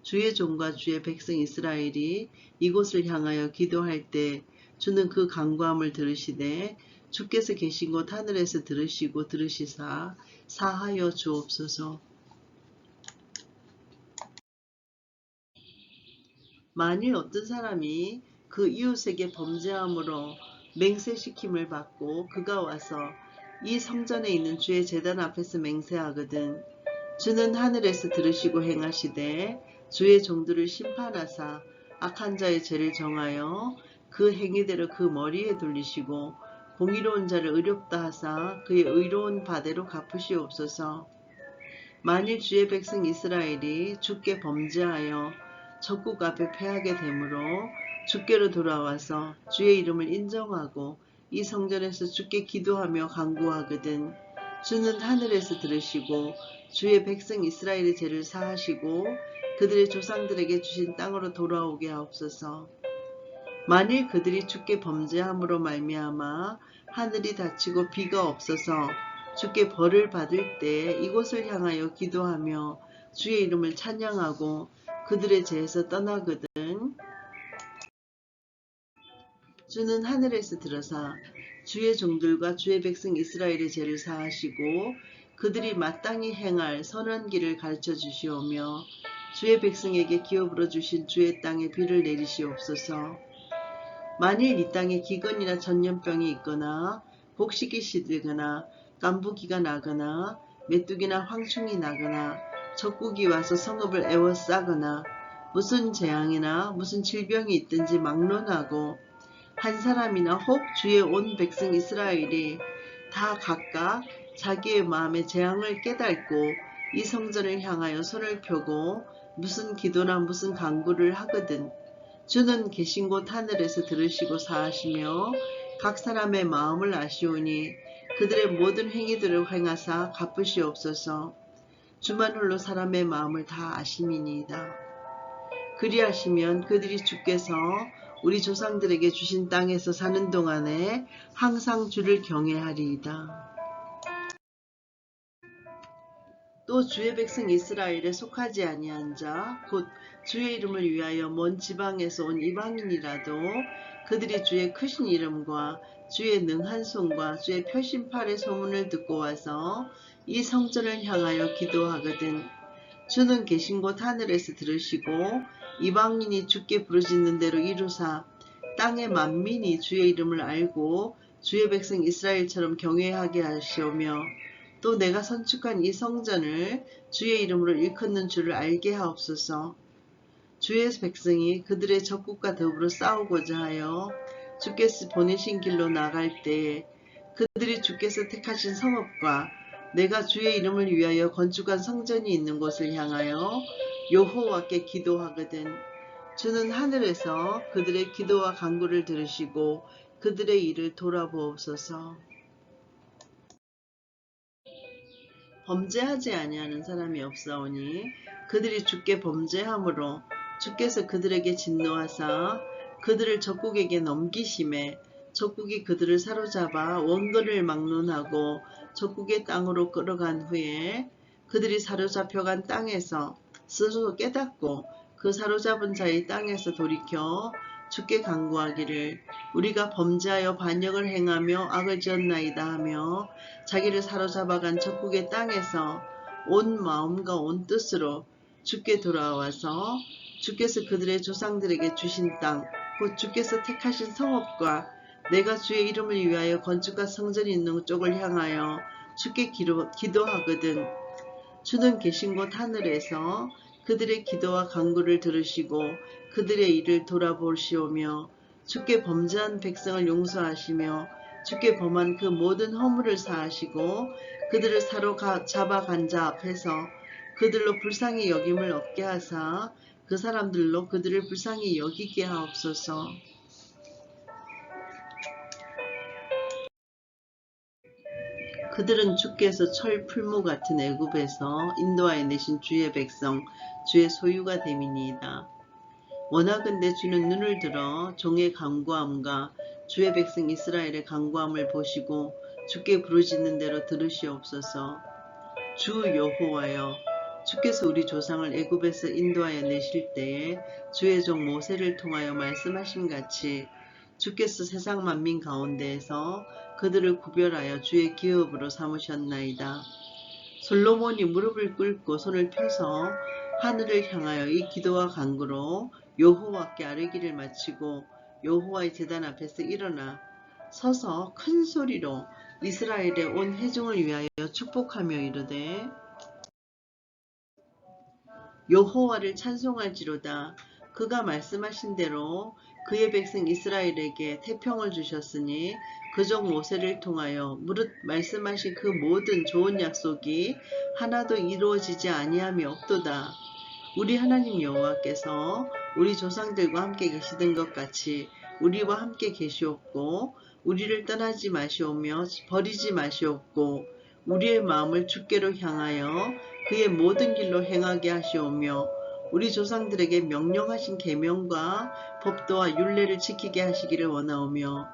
주의 종과 주의 백성 이스라엘이 이곳을 향하여 기도할 때 주는 그 간구함을 들으시되 주께서 계신 곳 하늘에서 들으시고 들으시사 사하여 주옵소서. 만일 어떤 사람이 그 이웃에게 범죄함으로 맹세시킴을 받고 그가 와서 이 성전에 있는 주의 제단 앞에서 맹세하거든 주는 하늘에서 들으시고 행하시되 주의 종들을 심판하사 악한 자의 죄를 정하여 그 행위대로 그 머리에 돌리시고 공의로운 자를 의롭다 하사 그의 의로운 바대로 갚으시옵소서. 만일 주의 백성 이스라엘이 주께 범죄하여 적국 앞에 패하게 되므로 주께로 돌아와서 주의 이름을 인정하고 이 성전에서 주께 기도하며 간구하거든 주는 하늘에서 들으시고 주의 백성 이스라엘의 죄를 사하시고 그들의 조상들에게 주신 땅으로 돌아오게 하옵소서. 만일 그들이 주께 범죄함으로 말미암아 하늘이 닫히고 비가 없어서 주께 벌을 받을 때 이곳을 향하여 기도하며 주의 이름을 찬양하고 그들의 죄에서 떠나거든 주는 하늘에서 들으사 주의 종들과 주의 백성 이스라엘의 죄를 사하시고 그들이 마땅히 행할 선한 길을 가르쳐 주시오며 주의 백성에게 기업으로 주신 주의 땅에 비를 내리시옵소서. 만일 이 땅에 기근이나 전염병이 있거나 곡식이 시들거나 깐부기가 나거나 메뚜기나 황충이 나거나 적국이 와서 성읍을 에워싸거나 무슨 재앙이나 무슨 질병이 있든지 막론하고 한 사람이나 혹 주의 온 백성 이스라엘이 다 각각 자기의 마음의 재앙을 깨닫고 이 성전을 향하여 손을 펴고 무슨 기도나 무슨 간구를 하거든 주는 계신 곳 하늘에서 들으시고 사하시며 각 사람의 마음을 아시오니 그들의 모든 행위들을 행하사 갚으시옵소서. 주만 홀로 사람의 마음을 다 아심이니이다. 그리하시면 그들이 주께서 우리 조상들에게 주신 땅에서 사는 동안에 항상 주를 경외하리이다. 또 주의 백성 이스라엘에 속하지 아니한 자 곧 주의 이름을 위하여 먼 지방에서 온 이방인이라도 그들이 주의 크신 이름과 주의 능한 손과 주의 표심팔의 소문을 듣고 와서 이 성전을 향하여 기도하거든 주는 계신 곳 하늘에서 들으시고 이방인이 주께 부르짖는 대로 이루사 땅의 만민이 주의 이름을 알고 주의 백성 이스라엘처럼 경외하게 하시오며 또 내가 선축한 이 성전을 주의 이름으로 일컫는 줄을 알게 하옵소서. 주의 백성이 그들의 적국과 더불어 싸우고자 하여 주께서 보내신 길로 나갈 때에 그들이 주께서 택하신 성읍과 내가 주의 이름을 위하여 건축한 성전이 있는 곳을 향하여 여호와께 기도하거든 주는 하늘에서 그들의 기도와 간구를 들으시고 그들의 일을 돌아보옵소서. 범죄하지 아니하는 사람이 없사오니 그들이 주께 범죄함으로 주께서 그들에게 진노하사 그들을 적국에게 넘기심에 적국이 그들을 사로잡아 원근을 막론하고 적국의 땅으로 끌어간 후에 그들이 사로잡혀간 땅에서 스스로 깨닫고 그 사로잡은 자의 땅에서 돌이켜 주께 간구하기를 우리가 범죄하여 반역을 행하며 악을 지었나이다 하며 자기를 사로잡아간 적국의 땅에서 온 마음과 온 뜻으로 주께 돌아와서 주께서 그들의 조상들에게 주신 땅 곧 주께서 택하신 성읍과 내가 주의 이름을 위하여 건축한 성전이 있는 쪽을 향하여 주께 기도하거든 주는 계신 곳 하늘에서 그들의 기도와 간구를 들으시고 그들의 일을 돌아보시오며 주께 범죄한 백성을 용서하시며 주께 범한 그 모든 허물을 사하시고 그들을 사로잡아간 자 앞에서 그들로 불쌍히 여김을 얻게 하사 그 사람들로 그들을 불쌍히 여기게 하옵소서. 그들은 주께서 철 풀무 같은 애굽에서 인도하여 내신 주의 백성 주의 소유가 됨이니이다. 원하건대 주는 눈을 들어 종의 간구함과 주의 백성 이스라엘의 간구함을 보시고 주께 부르짖는 대로 들으시옵소서. 주 여호와여, 주께서 우리 조상을 애굽에서 인도하여 내실 때에 주의 종 모세를 통하여 말씀하신 같이 주께서 세상 만민 가운데에서 그들을 구별하여 주의 기업으로 삼으셨나이다. 솔로몬이 무릎을 꿇고 손을 펴서 하늘을 향하여 이 기도와 간구로 여호와께 아뢰기를 마치고 여호와의 제단 앞에서 일어나 서서 큰 소리로 이스라엘의 온 회중을 위하여 축복하며 이르되 여호와를 찬송할지로다. 그가 말씀하신 대로 그의 백성 이스라엘에게 태평을 주셨으니 그족 모세를 통하여 무릇 말씀하신 그 모든 좋은 약속이 하나도 이루어지지 아니함이 없도다. 우리 하나님 여호와께서 우리 조상들과 함께 계시던 것 같이 우리와 함께 계시옵고 우리를 떠나지 마시오며 버리지 마시옵고 우리의 마음을 주께로 향하여 그의 모든 길로 행하게 하시오며 우리 조상들에게 명령하신 계명과 법도와 율례를 지키게 하시기를 원하오며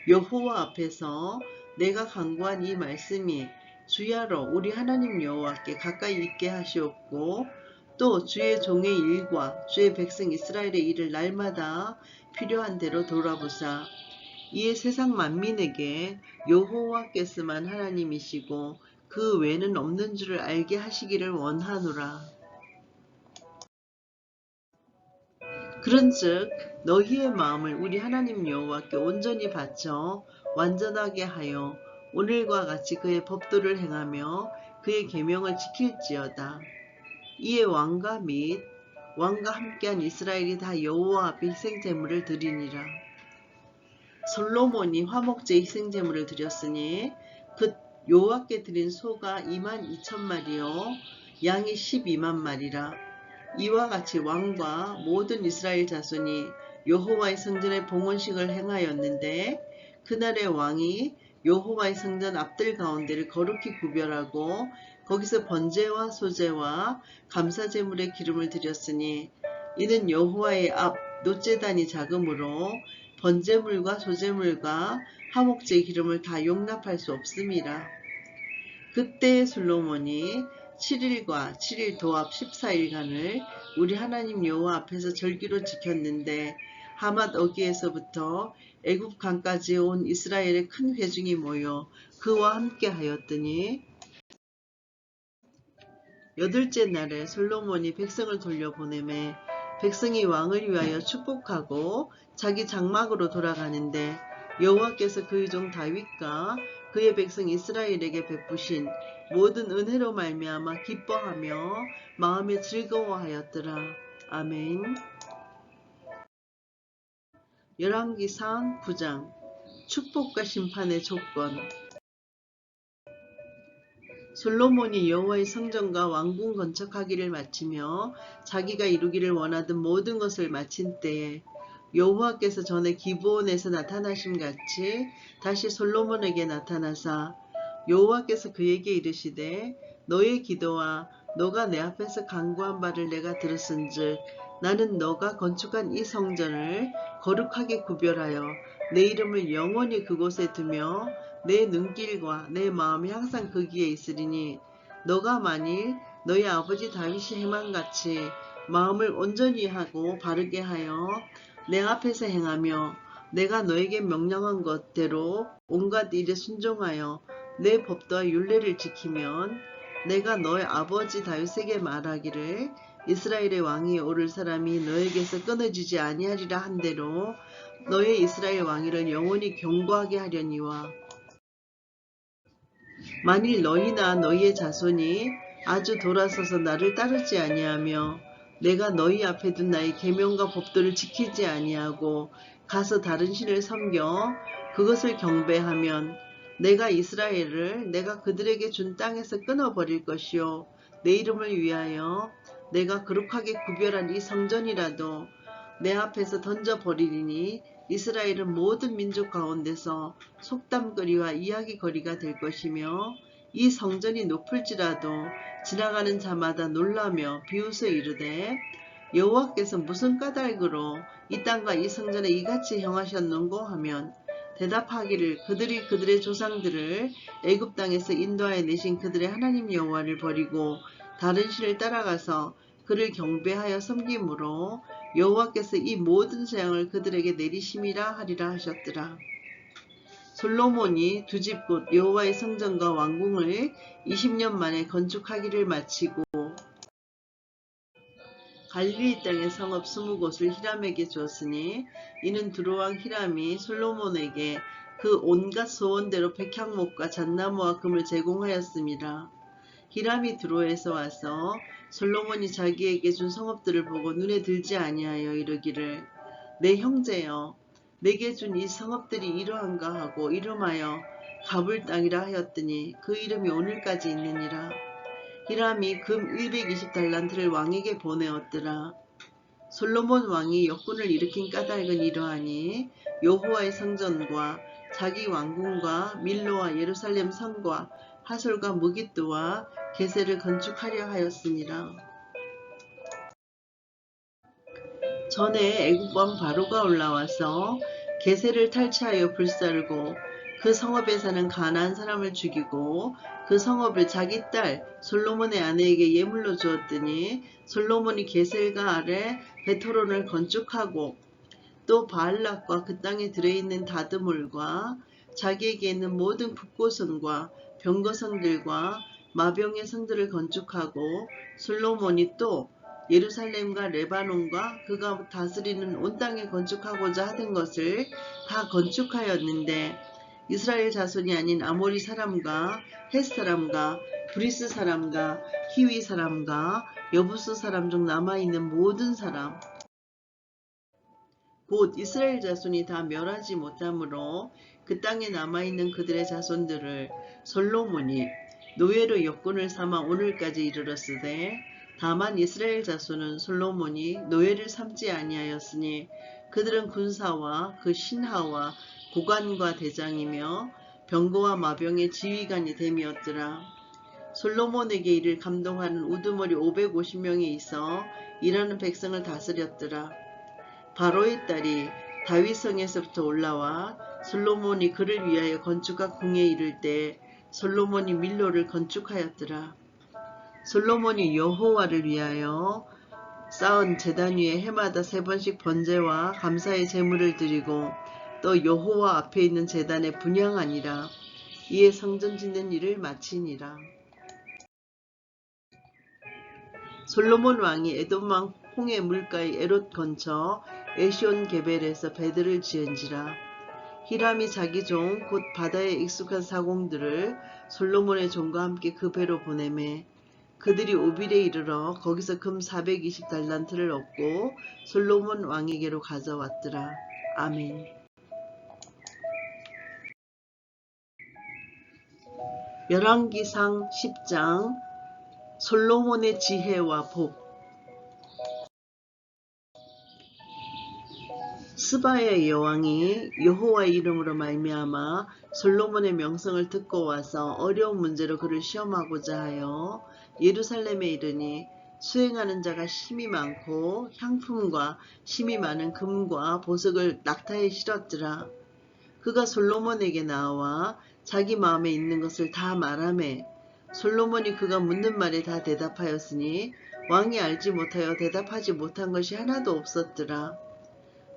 여호와 앞에서 내가 간구한 이 말씀이 주야로 우리 하나님 여호와께 가까이 있게 하시옵고 또 주의 종의 일과 주의 백성 이스라엘의 일을 날마다 필요한 대로 돌아보사 이에 세상 만민에게 여호와께서만 하나님이시고 그 외는 없는 줄을 알게 하시기를 원하노라. 그런즉 너희의 마음을 우리 하나님 여호와께 온전히 바쳐 완전하게 하여 오늘과 같이 그의 법도를 행하며 그의 계명을 지킬지어다. 이에 왕과 및 왕과 함께한 이스라엘이 다 여호와 앞에 희생제물을 드리니라. 솔로몬이 화목제 희생제물을 드렸으니 그 여호와께 드린 소가 22,000마리요 양이 12만 마리라. 이와 같이 왕과 모든 이스라엘 자손이 여호와의 성전에 봉헌식을 행하였는데 그날의 왕이 여호와의 성전 앞들 가운데를 거룩히 구별하고 거기서 번제와 소제와 감사제물의 기름을 드렸으니 이는 여호와의 앞 놋제단이 작으므로 번제물과 소제물과 화목제의 기름을 다 용납할 수 없음이라. 그때 솔로몬이 7일과 7일 도합 14일간을 우리 하나님 여호와 앞에서 절기로 지켰는데 하맛 어기에서부터 애굽 강까지 온 이스라엘의 큰 회중이 모여 그와 함께 하였더니 여덟째 날에 솔로몬이 백성을 돌려보내매 백성이 왕을 위하여 축복하고 자기 장막으로 돌아가는데 여호와께서 그의 종 다윗과 그의 백성 이스라엘에게 베푸신 모든 은혜로 말미암아 기뻐하며 마음에 즐거워하였더라. 아멘. 열왕기상 9장 축복과 심판의 조건. 솔로몬이 여호와의 성전과 왕궁 건축하기를 마치며 자기가 이루기를 원하던 모든 것을 마친 때에 여호와께서 전에 기브온에서 나타나심 같이 다시 솔로몬에게 나타나사 여호와께서 그에게 이르시되 너의 기도와 너가 내 앞에서 간구한 바를 내가 들었은즉 나는 너가 건축한 이 성전을 거룩하게 구별하여 내 이름을 영원히 그곳에 두며 내 눈길과 내 마음이 항상 거기에 있으리니 너가 만일 너희 아버지 다윗이 행한같이 마음을 온전히 하고 바르게 하여 내 앞에서 행하며 내가 너에게 명령한 것대로 온갖 일에 순종하여 내 법도와 율례를 지키면 내가 너의 아버지 다윗에게 말하기를 이스라엘의 왕이 오를 사람이 너에게서 끊어지지 아니하리라 한 대로 너의 이스라엘 왕위를 영원히 견고하게 하려니와 만일 너희나 너희의 자손이 아주 돌아서서 나를 따르지 아니하며 내가 너희 앞에 둔 나의 계명과 법도를 지키지 아니하고 가서 다른 신을 섬겨 그것을 경배하면 내가 이스라엘을 내가 그들에게 준 땅에서 끊어버릴 것이요 내 이름을 위하여 내가 거룩하게 구별한 이 성전이라도 내 앞에서 던져버리리니 이스라엘은 모든 민족 가운데서 속담거리와 이야기거리가 될 것이며 이 성전이 높을지라도 지나가는 자마다 놀라며 비웃어 이르되 여호와께서 무슨 까닭으로 이 땅과 이 성전에 이같이 행하셨는고 하면 대답하기를 그들이 그들의 조상들을 애굽 땅에서 인도하여 내신 그들의 하나님 여호와를 버리고 다른 신을 따라가서 그를 경배하여 섬김으로 여호와께서 이 모든 재앙을 그들에게 내리심이라 하리라 하셨더라. 솔로몬이 두 집 곧 여호와의 성전과 왕궁을 20년 만에 건축하기를 마치고 갈릴리 땅의 성읍 20곳을 히람에게 주었으니 이는 두로왕 히람이 솔로몬에게 그 온갖 소원대로 백향목과 잣나무와 금을 제공하였습니다. 히람이 두로에서 와서 솔로몬이 자기에게 준 성읍들을 보고 눈에 들지 아니하여 이르기를 내 형제여 내게 준 이 성읍들이 이러한가 하고 이름하여 가불 땅이라 하였더니 그 이름이 오늘까지 있느니라. 히람이 금 120달란트를 왕에게 보내었더라. 솔로몬 왕이 역군을 일으킨 까닭은 이러하니 여호와의 성전과 자기 왕궁과 밀로와 예루살렘 성과 하솔과 무깃도와 게셀을 건축하려 하였습니다. 전에 애굽 왕 바로가 올라와서 게셀을 탈취하여 불살고 그 성읍에 사는 가나안 사람을 죽이고 그 성읍을 자기 딸 솔로몬의 아내에게 예물로 주었더니 솔로몬이 게셀과 아래 베토론을 건축하고 또 바알락과 그 땅에 들어있는 다드몰과 자기에게 있는 모든 북고성과 병거성들과 마병의 성들을 건축하고 솔로몬이 또 예루살렘과 레바논과 그가 다스리는 온 땅에 건축하고자 하던 것을 다 건축하였는데 이스라엘 자손이 아닌 아모리 사람과 헷 사람과 브리스 사람과 히위 사람과 여부스 사람 중 남아있는 모든 사람 곧 이스라엘 자손이 다 멸하지 못하므로 그 땅에 남아있는 그들의 자손들을 솔로몬이 노예로 역군을 삼아 오늘까지 이르렀으되 다만 이스라엘 자손은 솔로몬이 노예를 삼지 아니하였으니 그들은 군사와 그 신하와 고관과 대장이며 병거와 마병의 지휘관이 됨이었더라. 솔로몬에게 이를 감동하는 우두머리 550명이 있어 일하는 백성을 다스렸더라. 바로의 딸이 다윗성에서부터 올라와 솔로몬이 그를 위하여 건축한 궁에 이를 때 솔로몬이 밀로를 건축하였더라. 솔로몬이 여호와를 위하여 쌓은 제단 위에 해마다 3번씩 번제와 감사의 제물을 드리고 또 여호와 앞에 있는 제단에 분향하니라. 이에 성전 짓는 일을 마치니라. 솔로몬 왕이 에돔 왕 홍해 물가의 에롯 근처 에시온 게벨에서 배들을 지은지라. 히람이 자기 종 곧 바다에 익숙한 사공들을 솔로몬의 종과 함께 그 배로 보내매 그들이 오빌에 이르러 거기서 금 420달란트를 얻고 솔로몬 왕에게로 가져왔더라. 아멘. 열왕기상 10장 솔로몬의 지혜와 복. 스바의 여왕이 여호와의 이름으로 말미암아 솔로몬의 명성을 듣고 와서 어려운 문제로 그를 시험하고자 하여 예루살렘에 이르니 수행하는 자가 심이 많고 향품과 심이 많은 금과 보석을 낙타에 실었더라. 그가 솔로몬에게 나와 자기 마음에 있는 것을 다 말하매 솔로몬이 그가 묻는 말에 다 대답하였으니 왕이 알지 못하여 대답하지 못한 것이 하나도 없었더라.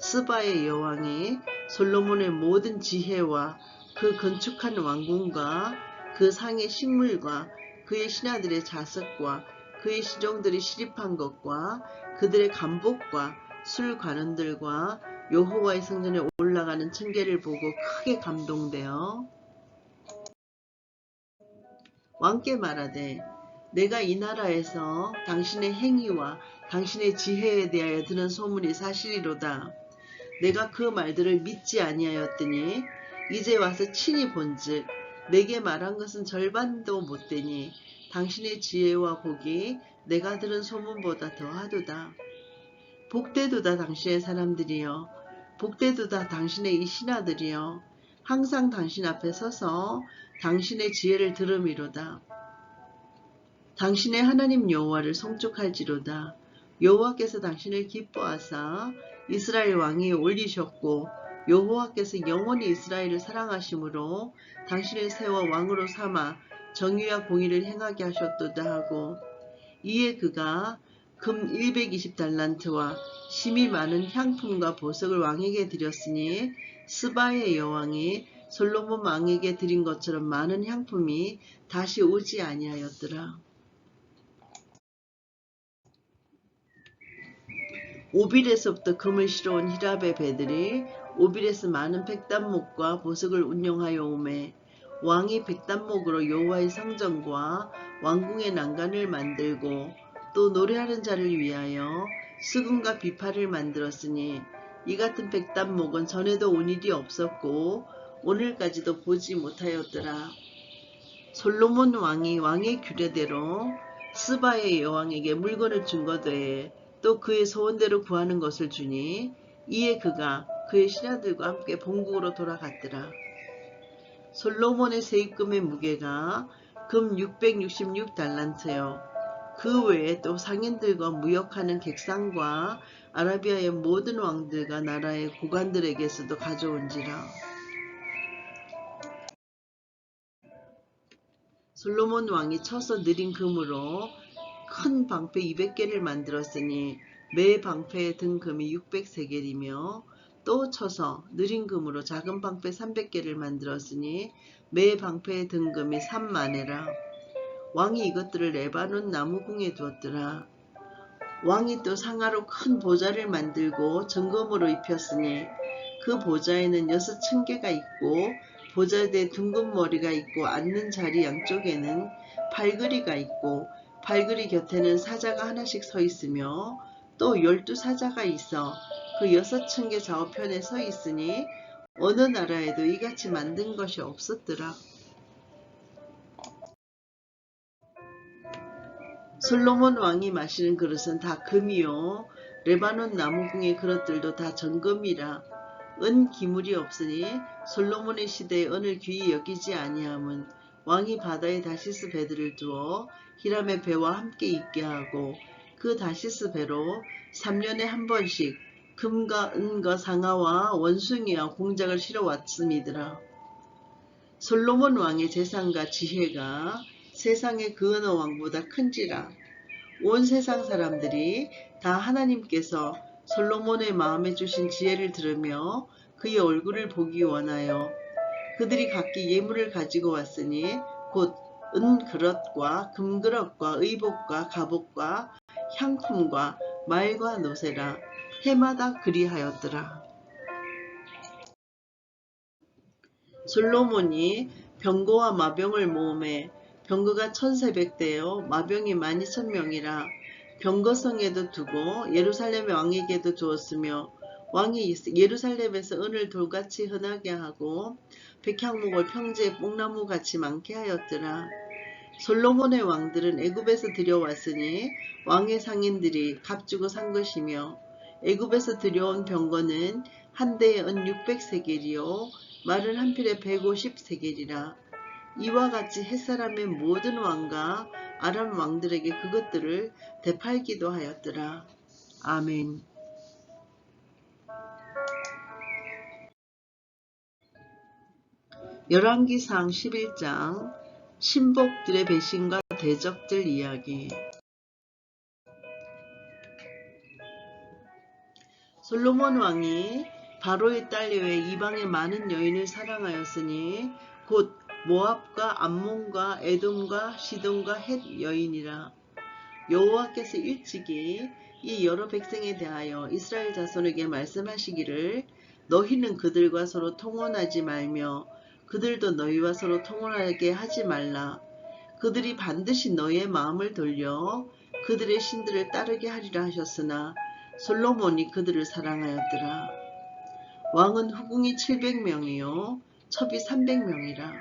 스바의 여왕이 솔로몬의 모든 지혜와 그 건축한 왕궁과 그 상의 식물과 그의 신하들의 자석과 그의 시종들이 시립한 것과 그들의 간복과 술 관원들과 여호와의 성전에 올라가는 층계를 보고 크게 감동되어 왕께 말하되 내가 이 나라에서 당신의 행위와 당신의 지혜에 대하여 들은 소문이 사실이로다. 내가 그 말들을 믿지 아니하였더니 이제 와서 친히 본즉 내게 말한 것은 절반도 못되니 당신의 지혜와 복이 내가 들은 소문보다 더하도다. 복되도다 당신의 사람들이여 복되도다 당신의 이 신하들이여 항상 당신 앞에 서서 당신의 지혜를 들음이로다. 당신의 하나님 여호와를 송축할지로다. 여호와께서 당신을 기뻐하사 이스라엘 왕위에 올리셨고 여호와께서 영원히 이스라엘을 사랑하심으로 당신을 세워 왕으로 삼아 정의와 공의를 행하게 하셨도다 하고, 이에 그가 금 120달란트와 심이 많은 향품과 보석을 왕에게 드렸으니 스바의 여왕이 솔로몬 왕에게 드린 것처럼 많은 향품이 다시 오지 아니하였더라. 오빌에서부터 금을 실어온 히랍의 배들이 오빌에서 많은 백단목과 보석을 운용하여 오매 왕이 백단목으로 여호와의 성전과 왕궁의 난간을 만들고 또 노래하는 자를 위하여 수금과 비파를 만들었으니 이 같은 백단목은 전에도 온 일이 없었고 오늘까지도 보지 못하였더라. 솔로몬 왕이 왕의 규례대로 스바의 여왕에게 물건을 준 것 외에 또 그의 소원대로 구하는 것을 주니 이에 그가 그의 신하들과 함께 본국으로 돌아갔더라. 솔로몬의 세입금의 무게가 금 666달란트요. 그 외에 또 상인들과 무역하는 객상과 아라비아의 모든 왕들과 나라의 고관들에게서도 가져온지라. 솔로몬 왕이 쳐서 느린 금으로 큰 방패 200개를 만들었으니 매 방패의 등 금이 600세겔이며 또 쳐서 느린 금으로 작은 방패 300개를 만들었으니 매 방패의 등 금이 3만에라. 왕이 이것들을 레바논 나무궁에 두었더라. 왕이 또 상하로 큰 보좌를 만들고 정금으로 입혔으니 그 보좌에는 6층계가 있고 보좌대에 둥근 머리가 있고 앉는 자리 양쪽에는 팔그리가 있고 팔그리 곁에는 사자가 하나씩 서 있으며 또 12사자가 있어 그 6층계 좌우편에 서 있으니 어느 나라에도 이같이 만든 것이 없었더라. 솔로몬 왕이 마시는 그릇은 다 금이요 레바논 나무궁의 그릇들도 다 정금이라. 은 기물이 없으니 솔로몬의 시대에 은을 귀히 여기지 아니함은 왕이 바다에 다시스 배들을 두어 히람의 배와 함께 있게 하고 그 다시스 배로 3년에 한 번씩 금과 은과 상아와 원숭이와 공작을 실어 왔음이더라. 솔로몬 왕의 재산과 지혜가 세상의 그 어느 왕보다 큰지라. 온 세상 사람들이 다 하나님께서 솔로몬의 마음에 주신 지혜를 들으며 그의 얼굴을 보기 원하여 그들이 각기 예물을 가지고 왔으니 곧 은그릇과 금그릇과 의복과 갑옷과 향품과 말과 노새라. 해마다 그리하였더라. 솔로몬이 병거와 마병을 모으매 병거가 1300대요 마병이 12000명이라. 병거성에도 두고 예루살렘의 왕에게도 주었으며 왕이 예루살렘에서 은을 돌같이 흔하게 하고 백향목을 평지에 뽕나무같이 많게 하였더라. 솔로몬의 왕들은 애굽에서 들여왔으니 왕의 상인들이 값주고 산 것이며 애굽에서 들여온 병거는 한 대에 은 600세겔이요 말은 한 필에 150세겔이라. 이와 같이 햇사람의 모든 왕과 아람 왕들에게 그것들을 되팔기도 하였더라. 아멘. 열왕기상 11장 신복들의 배신과 대적들 이야기. 솔로몬 왕이 바로의 딸 외에 이방의 많은 여인을 사랑하였으니 곧 모압과 암몬과 에돔과 시돈과 헷 여인이라. 여호와께서 일찍이 이 여러 백성에 대하여 이스라엘 자손에게 말씀하시기를 너희는 그들과 서로 통혼하지 말며 그들도 너희와 서로 통혼하게 하지 말라. 그들이 반드시 너희의 마음을 돌려 그들의 신들을 따르게 하리라 하셨으나 솔로몬이 그들을 사랑하였더라. 왕은 후궁이 700명이요 첩이 300명이라.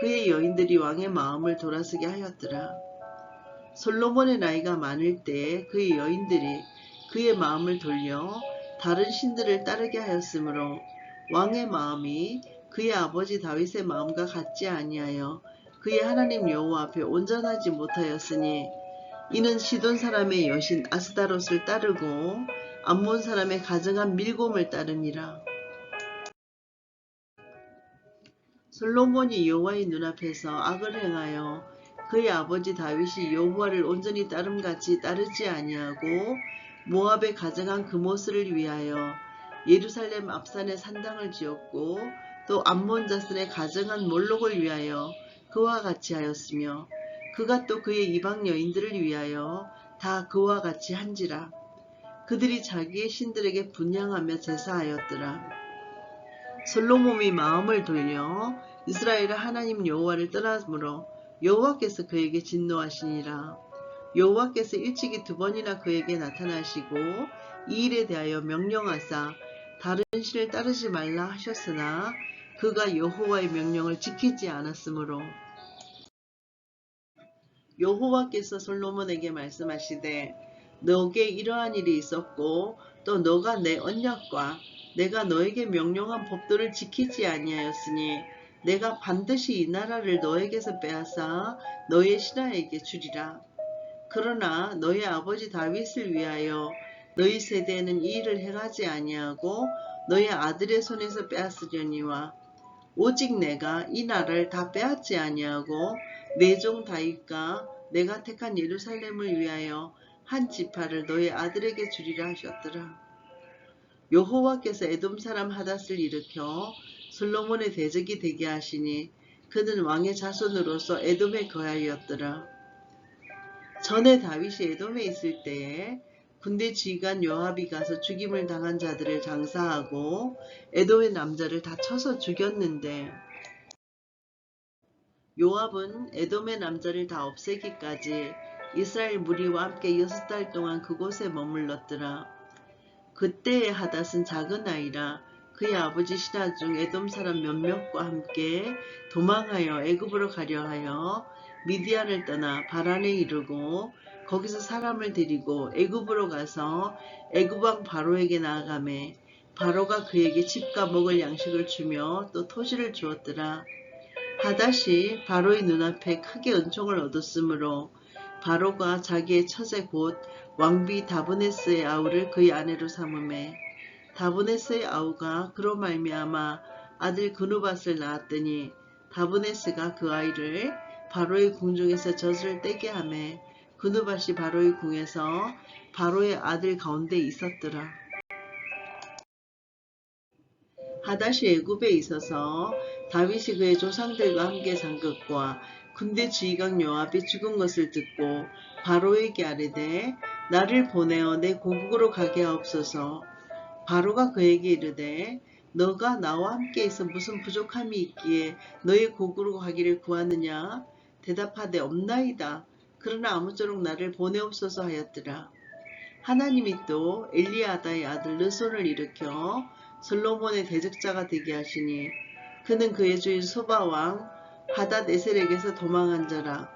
그의 여인들이 왕의 마음을 돌아서게 하였더라. 솔로몬의 나이가 많을 때에 그의 여인들이 그의 마음을 돌려 다른 신들을 따르게 하였으므로 왕의 마음이 그의 아버지 다윗의 마음과 같지 아니하여 그의 하나님 여호와 앞에 온전하지 못하였으니 이는 시돈 사람의 여신 아스다롯을 따르고 암몬 사람의 가증한 밀곰을 따름이라. 솔로몬이 여호와의 눈앞에서 악을 행하여 그의 아버지 다윗이 여호와를 온전히 따름같이 따르지 아니하고 모압에 가정한 그모스를 위하여 예루살렘 앞산에 산당을 지었고 또 암몬 자손에 가정한 몰록을 위하여 그와 같이 하였으며 그가 또 그의 이방 여인들을 위하여 다 그와 같이 한지라. 그들이 자기의 신들에게 분향하며 제사하였더라. 솔로몬이 마음을 돌려 이스라엘의 하나님 여호와를 떠나므로 여호와께서 그에게 진노하시니라. 여호와께서 일찍이 2번이나 그에게 나타나시고 이 일에 대하여 명령하사 다른 신을 따르지 말라 하셨으나 그가 여호와의 명령을 지키지 않았으므로 여호와께서 솔로몬에게 말씀하시되 너에게 이러한 일이 있었고 또 너가 내 언약과 내가 너에게 명령한 법도를 지키지 아니하였으니 내가 반드시 이 나라를 너에게서 빼앗아 너의 신하에게 주리라. 그러나 너의 아버지 다윗을 위하여 너희 세대에는 이 일을 행하지 아니하고 너의 아들의 손에서 빼앗으려니와 오직 내가 이 나라를 다 빼앗지 아니하고 내 종 다윗과 내가 택한 예루살렘을 위하여 한 지파를 너의 아들에게 주리라 하셨더라. 여호와께서 에돔 사람 하닷을 일으켜 솔로몬의 대적이 되게 하시니 그는 왕의 자손으로서 에돔에 거하였더라. 전에 다윗이 에돔에 있을 때에 군대 지휘관 요압이 가서 죽임을 당한 자들을 장사하고 에돔의 남자를 다 쳐서 죽였는데 요압은 에돔의 남자를 다 없애기까지 이스라엘 무리와 함께 6달 동안 그곳에 머물렀더라. 그때의 하닷은 작은 아이라 그의 아버지 신하 중 에돔 사람 몇몇과 함께 도망하여 애굽으로 가려 하여 미디안을 떠나 바란에 이르고 거기서 사람을 데리고 애굽으로 가서 애굽 왕 바로에게 나아가매 바로가 그에게 집과 먹을 양식을 주며 또 토지를 주었더라. 하닷이 바로의 눈앞에 크게 은총을 얻었으므로 바로가 자기의 처제 곧 왕비 다브네스의 아우를 그의 아내로 삼으매 다브네스의 아우가 그로 말미암아 아들 그누밧을 낳았더니 다브네스가 그 아이를 바로의 궁중에서 젖을 떼게 하매 그누밧이 바로의 궁에서 바로의 아들 가운데 있었더라. 하닷이 애굽에 있어서 다윗이 그의 조상들과 함께 산 것과 군대 지휘관 요압이 죽은 것을 듣고 바로에게 아뢰되 나를 보내어 내 고국으로 가게 하옵소서. 바로가 그에게 이르되 너가 나와 함께 있어 무슨 부족함이 있기에 너의 고국으로 가기를 구하느냐. 대답하되 없나이다. 그러나 아무쪼록 나를 보내옵소서 하였더라. 하나님이 또 엘리아다의 아들 르손을 일으켜 솔로몬의 대적자가 되게 하시니 그는 그의 주인 소바왕 하닷 에셀에게서 도망한 자라.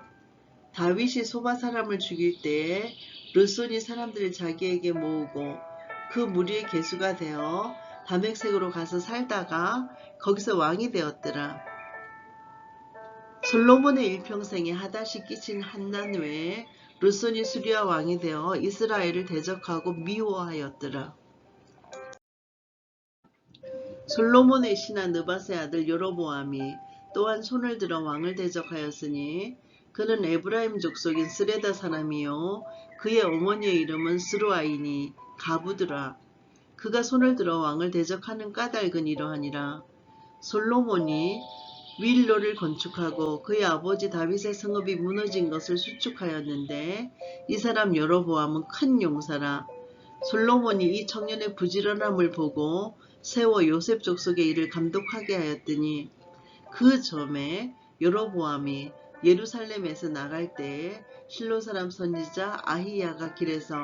다윗이 소바 사람을 죽일 때에 르손이 사람들을 자기에게 모으고 그 무리의 계수가 되어 다맥색으로 가서 살다가 거기서 왕이 되었더라. 솔로몬의 일평생에 하닷이 끼친 한난 외에 르손이 수리아 왕이 되어 이스라엘을 대적하고 미워하였더라. 솔로몬의 신하 느밧의 아들 여로보암이 또한 손을 들어 왕을 대적하였으니 그는 에브라임 족속인 스레다 사람이요 그의 어머니의 이름은 스루아이니 가부드라. 그가 손을 들어 왕을 대적하는 까닭은 이러하니라. 솔로몬이 밀로를 건축하고 그의 아버지 다윗의 성읍이 무너진 것을 수축하였는데 이 사람 여로보암은 큰 용사라. 솔로몬이 이 청년의 부지런함을 보고 세워 요셉 족속의 일을 감독하게 하였더니 그 점에 여로보암이 예루살렘에서 나갈 때에 실로 사람 선지자 아히야가 길에서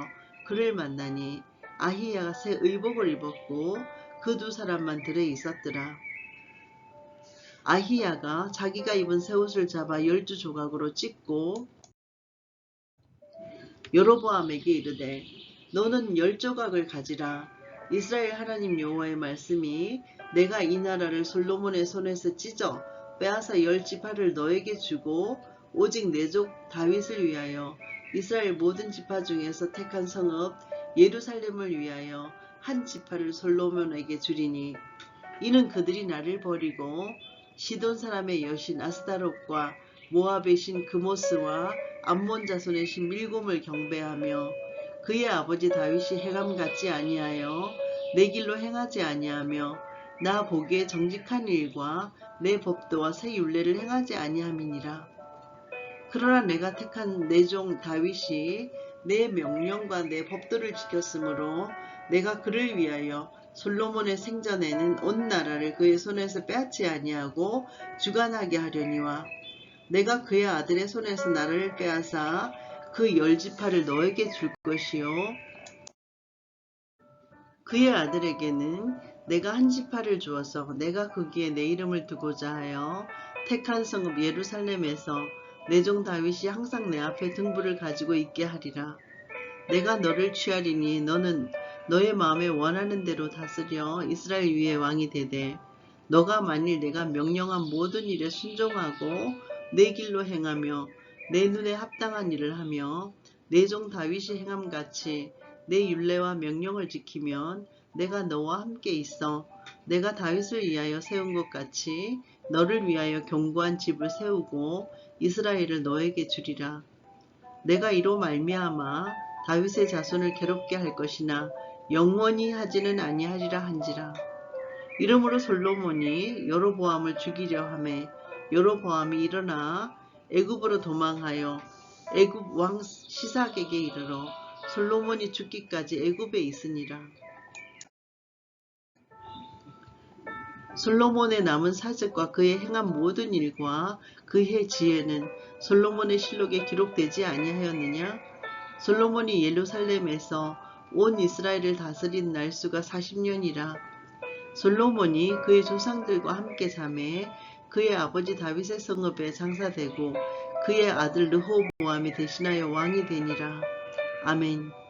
그를 만나니 아히야가 새 의복을 입었고 그 2사람만 들에 있었더라. 아히야가 자기가 입은 새 옷을 잡아 12조각으로 찢고 여로보암에게 이르되 너는 10조각을 가지라. 이스라엘 하나님 여호와의 말씀이 내가 이 나라를 솔로몬의 손에서 찢어 빼앗아 10지파를 너에게 주고 오직 내 족 다윗을 위하여 이스라엘 모든 지파 중에서 택한 성읍 예루살렘을 위하여 한 지파를 솔로몬에게 주리니 이는 그들이 나를 버리고 시돈 사람의 여신 아스타롯과 모압의 신 그모스와 암몬 자손의 신 밀곰을 경배하며 그의 아버지 다윗이 행함 같지 아니하여 내 길로 행하지 아니하며 나 보기에 정직한 일과 내 법도와 새 율례를 행하지 아니함이니라. 그러나 내가 택한 내 종 다윗이 내 명령과 내 법도를 지켰으므로 내가 그를 위하여 솔로몬의 생전에는 온 나라를 그의 손에서 빼앗지 아니하고 주관하게 하려니와 내가 그의 아들의 손에서 나라를 빼앗아 그 10지파를 너에게 줄 것이요 그의 아들에게는 내가 한 지파를 주어서 내가 거기에 내 이름을 두고자 하여 택한 성읍 예루살렘에서 내 종 다윗이 항상 내 앞에 등불을 가지고 있게 하리라. 내가 너를 취하리니 너는 너의 마음에 원하는 대로 다스려 이스라엘 위에 왕이 되되 너가 만일 내가 명령한 모든 일에 순종하고 내 길로 행하며 내 눈에 합당한 일을 하며 내 종 다윗이 행함같이 내 율례와 명령을 지키면 내가 너와 함께 있어 내가 다윗을 위하여 세운 것 같이 너를 위하여 견고한 집을 세우고 이스라엘을 너에게 주리라. 내가 이로 말미암아 다윗의 자손을 괴롭게 할 것이나 영원히 하지는 아니하리라 한지라. 이러므로 솔로몬이 여로보암을 죽이려 하매 여로보암이 일어나 애굽으로 도망하여 애굽 왕 시삭에게 이르러 솔로몬이 죽기까지 애굽에 있으니라. 솔로몬의 남은 사적과 그의 행한 모든 일과 그의 지혜는 솔로몬의 실록에 기록되지 아니하였느냐? 솔로몬이 예루살렘에서 온 이스라엘을 다스린 날수가 40년이라. 솔로몬이 그의 조상들과 함께 사매 그의 아버지 다윗의 성읍에 장사되고 그의 아들 르호보암이 대신하여 왕이 되니라. 아멘.